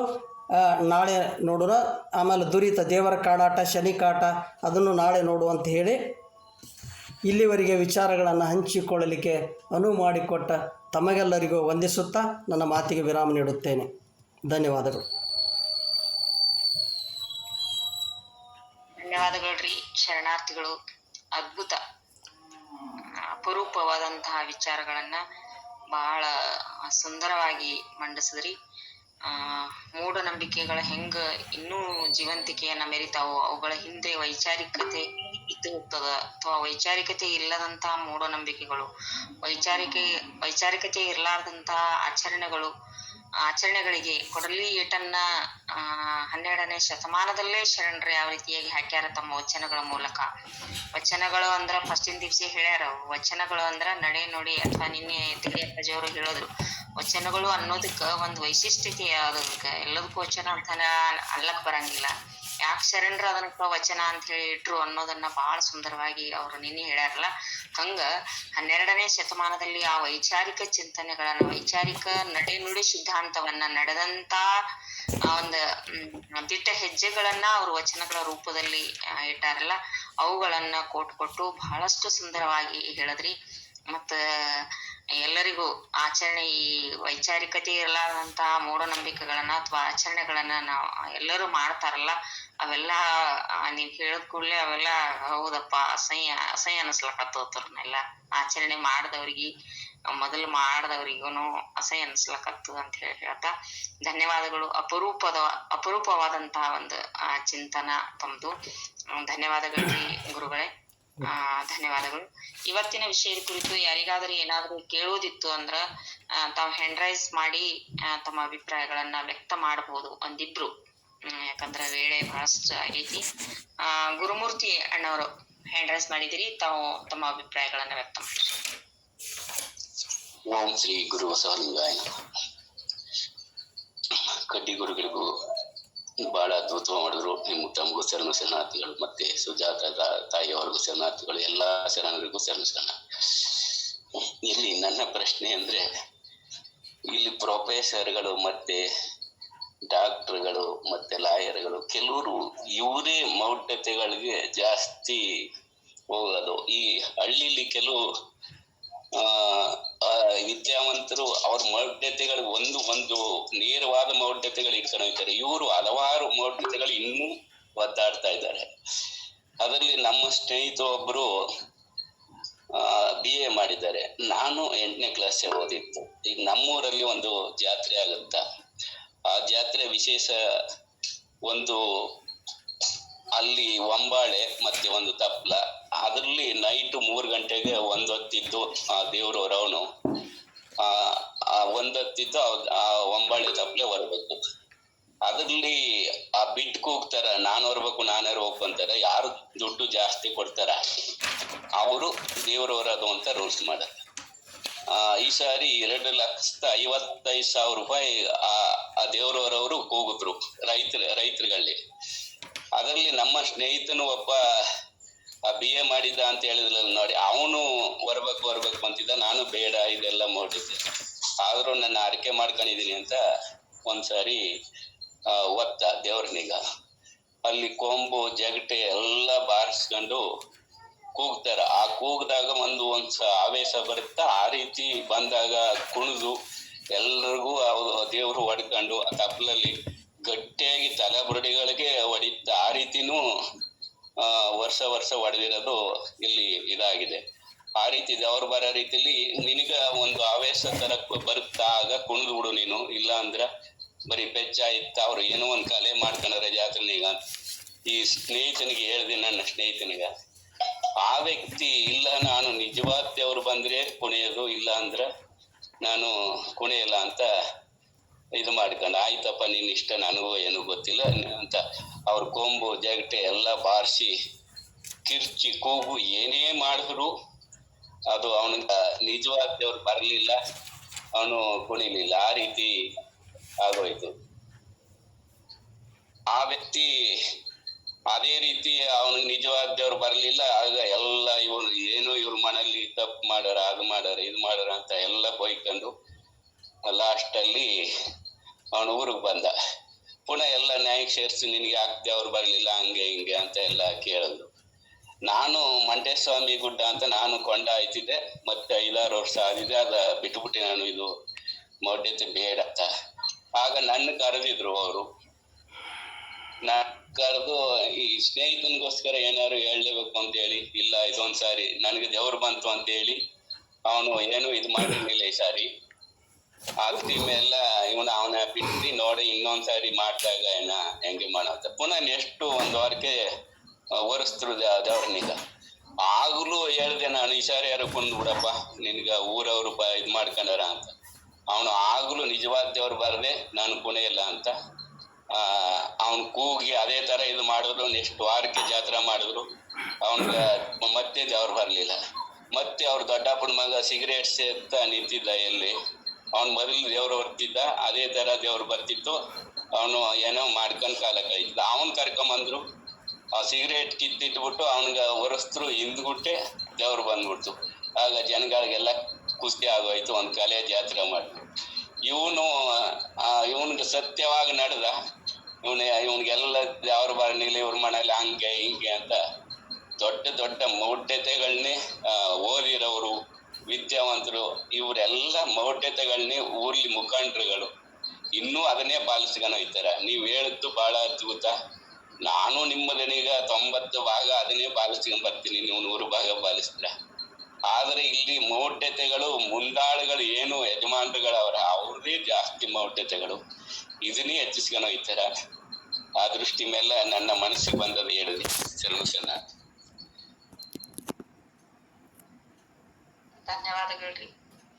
ನಾಳೆ ನೋಡೋಣ. ಆಮೇಲೆ ದುರಿತ, ದೇವರ ಕಾಡಾಟ, ಶನಿ ಕಾಟ, ಅದನ್ನು ನಾಳೆ ನೋಡುವಂತ ಹೇಳಿ ಇಲ್ಲಿವರೆಗೆ ವಿಚಾರಗಳನ್ನು ಹಂಚಿಕೊಳ್ಳಲಿಕ್ಕೆ ಅನುವು ಮಾಡಿಕೊಟ್ಟ ತಮಗೆಲ್ಲರಿಗೂ ವಂದಿಸುತ್ತಾ ನನ್ನ ಮಾತಿಗೆ ವಿರಾಮ ನೀಡುತ್ತೇನೆ. ಧನ್ಯವಾದಗಳು. ಧನ್ಯವಾದಗಳು ಶರಣಾರ್ಥಿಗಳು. ಅದ್ಭುತ ಅಪರೂಪವಾದಂತಹ ವಿಚಾರಗಳನ್ನ ಬಹಳ ಸುಂದರವಾಗಿ ಮಂಡಿಸಿದ್ರಿ. ಮೂಢನಂಬಿಕೆಗಳ ಹೆಂಗ ಇನ್ನೂ ಜೀವಂತಿಕೆಯನ್ನ ಮೆರಿತಾವೋ ಅವುಗಳ ಹಿಂದೆ ವೈಚಾರಿಕತೆ ಇದ್ದು ಹೋಗ್ತದ, ಅಥವಾ ವೈಚಾರಿಕತೆ ಇಲ್ಲದಂತಹ ಮೂಢನಂಬಿಕೆಗಳು, ವೈಚಾರಿಕತೆ ಇರಲಾರ್ದಂತಹ ಆಚರಣೆಗಳಿಗೆ ಕೊಡಲಿ ಏಟನ್ನ 12ನೇ ಶತಮಾನದಲ್ಲೇ ಶರಣರು ಯಾವ ರೀತಿಯಾಗಿ ಹಾಕ್ಯಾರ ತಮ್ಮ ವಚನಗಳ ಮೂಲಕ. ವಚನಗಳು ಅಂದ್ರ ಫಸ್ಟಿನ ದಿವ್ಸ ಹೇಳ್ಯಾರ, ವಚನಗಳು ಅಂದ್ರ ನಡೆ ನುಡಿ, ಅಥವಾ ನಿನ್ನೆ ತಿರಿಯಪ್ಪಜಿಯವರು ಹೇಳಿದ್ರು, ವಚನಗಳು ಅನ್ನೋದಕ್ಕ ಒಂದು ವೈಶಿಷ್ಟ್ಯತೆ ಅದಕ್ಕ. ಎಲ್ಲದಕ್ಕೂ ವಚನ ಅಂತಾನ ಅಲ್ಲಕ್ ಬರಂಗಿಲ್ಲ. ಯಾಕೆ ಶರಣರು ಅದನ್ನ ವಚನ ಅಂತ ಹೇಳಿ ಇಟ್ರು ಅನ್ನೋದನ್ನ ಬಹಳ ಸುಂದರವಾಗಿ ಅವರು ನಿನ್ನೆ ಹೇಳ್ಯಾರಲ್ಲ. ಹಂಗ 12ನೇ ಶತಮಾನದಲ್ಲಿ ಆ ವೈಚಾರಿಕ ಚಿಂತನೆಗಳನ್ನ, ವೈಚಾರಿಕ ನಡೆ ನುಡಿ ಸಿದ್ಧಾಂತವನ್ನ ನಡೆದಂತ ಒಂದು ದಿಟ್ಟ ಹೆಜ್ಜೆಗಳನ್ನ ಅವರು ವಚನಗಳ ರೂಪದಲ್ಲಿ ಇಟ್ಟಾರಲ್ಲ, ಅವುಗಳನ್ನ ಕೊಟ್ಟು ಬಹಳಷ್ಟು ಸುಂದರವಾಗಿ ಹೇಳಿದ್ರಿ. ಮತ್ತ ಎಲ್ಲರಿಗೂ ಆಚರಣೆ, ಈ ವೈಚಾರಿಕತೆ ಇರಲಾರ್ದಂತಹ ಮೂಢನಂಬಿಕೆಗಳನ್ನ ಅಥವಾ ಆಚರಣೆಗಳನ್ನ ನಾವು ಎಲ್ಲರೂ ಮಾಡ್ತಾರಲ್ಲ, ಅವೆಲ್ಲ ನೀವ್ ಹೇಳಿದ ಕೂಡಲೇ ಅವೆಲ್ಲ ಹೌದಪ್ಪ, ಅಸಹ್ಯ ಅನಿಸ್ಲಕತ್ತವ್ರನ್ನೆಲ್ಲ ಆಚರಣೆ ಮೊದಲು ಮಾಡಿದವ್ರಿಗೂನು ಅಸಹ್ಯ ಅನಿಸ್ಲಕತ್ತು ಅಂತ ಹೇಳ್ತಾ ಧನ್ಯವಾದಗಳು. ಅಪರೂಪವಾದಂತಹ ಒಂದು ಚಿಂತನ ತಮ್ದು. ಧನ್ಯವಾದಗಳು ಗುರುಗಳೇ. ಧನ್ಯವಾದಗಳು. ಇವತ್ತಿನ ವಿಷಯದ ಕುರಿತು ಯಾರಿಗಾದ್ರೂ ಏನಾದ್ರೂ ಕೇಳುವುದಿತ್ತು ಅಂದ್ರ ತಾವ್ ಹ್ಯಾಂಡ್ ರೈಸ್ ಮಾಡಿ ತಮ್ಮ ಅಭಿಪ್ರಾಯಗಳನ್ನ ವ್ಯಕ್ತ ಮಾಡಬಹುದು, ಒಂದಿಬ್ರು. ಯಾಕಂದ್ರ ವೇಳೆ ಬಹಳಷ್ಟು ಆಗೈತಿ. ಗುರುಮೂರ್ತಿ ಅಣ್ಣವರು ಹ್ಯಾಂಡ್ ರೈಸ್ ಮಾಡಿದಿರಿ. ತಾವು ತಮ್ಮ ಅಭಿಪ್ರಾಯಗಳನ್ನ ವ್ಯಕ್ತ ಮಾಡ್ರಿ. ಓಂ ಶ್ರೀ ಗುರು ಬಸವಲಿಂಗಾಯ ನಮಃ. ಕಡ್ಡಿ ಗುರುಗಳಿಗೂ ಬಹಳ ಅದ್ಭುತ ಮಾಡಿದ್ರು. ನಿಮ್ಮ ತಮಗೂ ಶರಣಾರ್ಥಿಗಳು, ಮತ್ತೆ ಸುಜಾತ ತಾಯಿಯವರಿಗೂ ಶರಣಾರ್ಥಿಗಳು, ಎಲ್ಲಾ ಶರಣರಿಗೂ ಶರಣ. ಇಲ್ಲಿ ನನ್ನ ಪ್ರಶ್ನೆ ಅಂದ್ರೆ, ಇಲ್ಲಿ ಪ್ರೊಫೆಸರ್ಗಳು ಮತ್ತೆ ಡಾಕ್ಟರ್ಗಳು ಮತ್ತೆ ಲಾಯರ್ಗಳು ಕೆಲವರು ಇವರೇ ಮೌಢ್ಯತೆಗಳಿಗೆ ಜಾಸ್ತಿ ಹೋಗೋದು. ಈ ಹಳ್ಳಿಲಿ ಕೆಲವು ವಿದ್ಯಾವಂತರು ಅವ್ರ ಮೌಢ್ಯತೆಗಳು ಒಂದು ನೇರವಾದ ಮೌಢ್ಯತೆಗಳು ಇಟ್ಕೊಂಡು ಹೋಗ್ತಾರೆ. ಇವರು ಹಲವಾರು ಮೌಢ್ಯತೆಗಳು ಇನ್ನೂ ಒದ್ದಾಡ್ತಾ ಇದ್ದಾರೆ. ಅದರಲ್ಲಿ ನಮ್ಮ ಸ್ನೇಹಿತ ಒಬ್ರು BA ಮಾಡಿದ್ದಾರೆ. ನಾನು 8ನೇ ಕ್ಲಾಸ್ ಓದಿತ್ತು. ಈಗ ನಮ್ಮೂರಲ್ಲಿ ಒಂದು ಜಾತ್ರೆ ಆಗುತ್ತ. ಆ ಜಾತ್ರೆ ವಿಶೇಷ ಒಂದು ಅಲ್ಲಿ ಒಂಬಾಳೆ ಮತ್ತೆ ಒಂದು ತಪ್ಲ. ಅದ್ರಲ್ಲಿ ನೈಟ್ 3 ಗಂಟೆಗೆ ಒಂದೊತ್ತಿದ್ದು ಆ ದೇವ್ರವರವನು ಒಂದೊತ್ತಿದ್ದು ಆ ಒಂಬಾಳೆ ತಪ್ಲೆ ಹೊರಬೇಕು. ಅದ್ರಲ್ಲಿ ಆ ಬಿಟ್ ಕೂಗ್ತಾರ, ನಾನು ಹೊರ್ಬೇಕು ಅಂತಾರ. ಯಾರು ದುಡ್ಡು ಜಾಸ್ತಿ ಕೊಡ್ತಾರ ಅವರು ದೇವ್ರವರದು ಅಂತ ರೂಲ್ಸ್ ಮಾಡ್ಯಾರ. ಈ ಸಾರಿ 2,55,000 ರೂಪಾಯಿ ಆ ದೇವ್ರವರವರು ಕೂಗಿದ್ರು ರೈತರುಗಳಲ್ಲಿ. ಅದರಲ್ಲಿ ನಮ್ಮ ಸ್ನೇಹಿತನು ಒಬ್ಬ BA ಮಾಡಿದ್ದ ಅಂತ ಹೇಳಿದ್ರಲ್ಲ ನೋಡಿ, ಅವನು ಹೊರ್ಬೇಕು ಅಂತಿದ್ದ. ನಾನು ಬೇಡ, ಇದೆಲ್ಲ ಮಾಡಿದ್ದೆ, ಆದ್ರೂ ನನ್ನ ಆರಕೆ ಮಾಡ್ಕೊಂಡಿದೀನಿ ಅಂತ ಒಂದ್ಸಾರಿ ಒತ್ತ ದೇವ್ರನಿಗ. ಅಲ್ಲಿ ಕೊಂಬು ಜಗಟೆ ಎಲ್ಲ ಬಾರಿಸ್ಕೊಂಡು ಕೂಗ್ತಾರ. ಆ ಕೂಗ್ದಾಗ ಒಂದು ಆವೇಶ ಬರುತ್ತಾ. ಆ ರೀತಿ ಬಂದಾಗ ಕುಣಿದು ಎಲ್ರಿಗೂ ದೇವ್ರು ಹೊಡ್ಕೊಂಡು ಆ ತಪ್ಪಲಲ್ಲಿ ಗಟ್ಟಿಯಾಗಿ ತಲೆಬುರುಡಿಗಳಿಗೆ ಹೊಡಿತ. ಆ ರೀತಿನೂ ವರ್ಷ ಹೊಡೆದಿರೋದು ಇಲ್ಲಿ ಇದಾಗಿದೆ. ಆ ರೀತಿ ದೇವ್ರು ಬರೋ ರೀತಿಲಿ ನಿನಗ ಒಂದು ಆವೇಶ ತರ ಬರುತ್ತಾ, ಆಗ ಕುಣಿದು ಬಿಡು ನೀನು. ಇಲ್ಲ ಅಂದ್ರ ಬರೀ ಬೆಚ್ಚ ಇತ್ತ. ಅವ್ರು ಏನೋ ಒಂದ್ ಕಲೆ ಮಾಡ್ಕೊಂಡ್ರೆ ಜಾತ್ರೆನೀಗ. ಈ ಸ್ನೇಹಿತನಿಗೆ ಹೇಳ್ದೆ, ನನ್ನ ಸ್ನೇಹಿತನಿಗ. ಆ ವ್ಯಕ್ತಿ ಇಲ್ಲ, ನಾನು ನಿಜವಾದ ದೇವ್ರು ಬಂದ್ರೆ ಕುಣಿಯೋದು, ಇಲ್ಲ ಅಂದ್ರ ನಾನು ಕುಣಿಯಲ್ಲ ಅಂತ ಇದು ಮಾಡ್ಕೊಂಡು, ಆಯ್ತಪ್ಪ ನಿನ್ ಇಷ್ಟ, ನನಗೂ ಏನು ಗೊತ್ತಿಲ್ಲ ಅಂತ ಅವ್ರ ಕೊಂಬು ಜಗಟೆ ಎಲ್ಲ ಬಾರಿಸಿ ಕಿರ್ಚಿ ಕೂಗು ಏನೇ ಮಾಡಿದ್ರು ಅದು ಅವನಿಗೆ ನಿಜವಾದ ದೇವ್ರು ಬರ್ಲಿಲ್ಲ, ಅವನು ಕುಣಿಲಿಲ್ಲ. ಆ ರೀತಿ ಆಗೋಯ್ತು. ಆ ವ್ಯಕ್ತಿ ಅದೇ ರೀತಿ ಅವನಿಗೆ ನಿಜವಾದ ದೇವ್ರು ಬರ್ಲಿಲ್ಲ. ಆಗ ಎಲ್ಲ ಇವ್ರ ಮನೇಲಿ ತಪ್ಪು ಮಾಡಾರ, ಅದು ಮಾಡಾರ, ಇದು ಮಾಡಾರ ಅಂತ ಎಲ್ಲ ಬೈಕೊಂಡು ಲಾಸ್ಟ್ ಅಲ್ಲಿ ಅವನು ಊರಿಗೆ ಬಂದ. ಪುನಃ ಎಲ್ಲ ನ್ಯಾಯಕ್ಕೆ ಸೇರಿಸಿ, ನಿನ್ಗೆ ಯಾಕೆ ದೇವ್ರು ಬರ್ಲಿಲ್ಲ, ಹಂಗೆ ಹಿಂಗೆ ಅಂತ ಎಲ್ಲ ಕೇಳಿದ್ರು. ನಾನು ಮಂಟೇಸ್ವಾಮಿ ಗುಡ್ಡ ಅಂತ ನಾನು ಕೊಂಡ ಆಯ್ತಿದ್ದೆ. ಮತ್ತೆ 5-6 ವರ್ಷ ಆದಿದೆ, ಅದ ಬಿಟ್ಬಿಟ್ಟೆ ನಾನು. ಇದು ಮೌಢ್ಯತೆ ಬೇಡ ಅಂತ. ಆಗ ನನ್ನ ಕರೆದಿದ್ರು ಅವರು. ನಾನು ಕರೆದು ಈ ಸ್ನೇಹಿತನಿಗೋಸ್ಕರ ಏನಾದ್ರು ಹೇಳಲೇಬೇಕು ಅಂತ ಹೇಳಿ, ಇಲ್ಲ ಇದೊಂದ್ಸಾರಿ ನನಗೆ ದೇವ್ರು ಬಂತು ಅಂತ ಹೇಳಿ ಅವನು ಏನು ಇದು ಮಾಡಿರ್ಲಿಲ್ಲ. ಈ ಸಾರಿ ಆಗ್ತಿ ಮೇಲೆ ಅವನ ಬಿಟ್ಟು ನೋಡಿ ಇನ್ನೊಂದ್ಸಾರಿ ಮಾಡ್ದಾಗ ಹೆಂಗೆ ಮಾಡಂತ. ಪುನಃ ನೆಕ್ಸ್ಟ್ 1 ವಾರಕ್ಕೆ ಒರೆಸ್ತರು ದೇವ್ರನಿಗ. ಆಗ್ಲೂ ಹೇಳ್ದೆ ನಾನು, ಈ ಸಾರಿ ಯಾರು ಕೊಂಡ್ ಬಿಡಪ್ಪ, ನಿನ್ಗ ಊರವ್ರು ಇದ್ ಮಾಡ್ಕೊಂಡಾರ ಅಂತ. ಅವನು ಆಗ್ಲೂ ನಿಜವಾದ ದೇವ್ರು ಬರ್ದೆ, ನಾನು ಕುಣಿಯಲ್ಲ ಅಂತ ಅವನ್ ಕೂಗಿ ಅದೇ ತರ ಇದು ಮಾಡಿದ್ರು. ನೆಕ್ಸ್ಟ್ ವಾರಕ್ಕೆ ಜಾತ್ರೆ ಮಾಡಿದ್ರು. ಅವನ್ಗ ಮತ್ತೆ ದೇವ್ರು ಬರ್ಲಿಲ್ಲ. ಮತ್ತೆ ಅವ್ರ ದೊಡ್ಡಪ್ಪನ ಮಗ ಸಿಗರೇಟ್ ಸೇರ್ತಾ ನಿಂತಿದ್ದ. ಎಲ್ಲಿ ಅವ್ನ್ ಮೊದಲು ದೇವ್ರು ಬರ್ತಿದ್ದ, ಅದೇ ತರ ದೇವ್ರು ಬರ್ತಿತ್ತು. ಅವನು ಏನೋ ಮಾಡ್ಕೊಂಡ್ ಕಾಲ ಕೈತಿದ್ದ. ಅವನ್ ಕರ್ಕೊಂಬಂದ್ರು. ಆ ಸಿಗರೇಟ್ ಕಿತ್ತಿಟ್ಬಿಟ್ಟು ಅವನ್ಗ ಒರೆಸ್ತರು. ಹಿಂದ್ಗುಟ್ಟೆ ದೇವ್ರು ಬಂದ್ಬಿಡ್ತು. ಆಗ ಜನಗಳಿಗೆಲ್ಲ ಖುಷಿ ಆಗೋಯ್ತು. ಒಂದ್ ಕಲೆ ಜಾತ್ರೆ ಮಾಡಿದ್ರು. ಇವನ್ಗೆ ಸತ್ಯವಾಗಿ ನಡೆದ. ಇವನ್ಗೆಲ್ಲ ದೇವ್ರು ಬರ್ನಿಲ್ಲ, ಇವ್ರ ಮನೇಲಿ ಹಂಗೆ ಹಿಂಗೆ ಅಂತ ದೊಡ್ಡ ಮೌಢ್ಯತೆಗಳನ್ನೇ ಓದಿರೋರು, ವಿದ್ಯಾವಂತರು, ಇವರೆಲ್ಲ ಮೌಢ್ಯತೆಗಳನ್ನೇ ಊರ್ಲಿ ಮುಖಂಡರುಗಳು ಇನ್ನೂ ಅದನ್ನೇ ಪಾಲಿಸ್ಕೊಂಡು ಹೋಗ್ತಾರೆ. ನೀವ್ ಹೇಳಿದ್ದು ಬಹಳ ಅದ್ಭುತ. ನಾನು ನಿಮ್ಮದನೀಗ 90 ಭಾಗ ಅದನ್ನೇ ಪಾಲಿಸ್ಕೊಂಡ್ ಬರ್ತೀನಿ, ನೀವು 100 ಭಾಗ ಪಾಲಿಸ್ತೀರ. ಆದ್ರೆ ಇಲ್ಲಿ ಮೌಢ್ಯತೆಗಳು ಮುಂದಾಳುಗಳು ಏನು ಯಜಮಾನರುಗಳವ್ರ, ಅವ್ರದೇ ಜಾಸ್ತಿ ಮೌಢ್ಯತೆಗಳು. ಇದನ್ನೇ ಹೆಚ್ಚಿಸ್ಕೊಂಡು ಹೋಗ್ತಾರ. ಆ ದೃಷ್ಟಿ ಮೇಲೆ ನನ್ನ ಮನಸ್ಸಿಗೆ ಬಂದದ್ದು ಹೇಳಿದೆ. ಧನ್ಯವಾದಗಳ್ರಿ.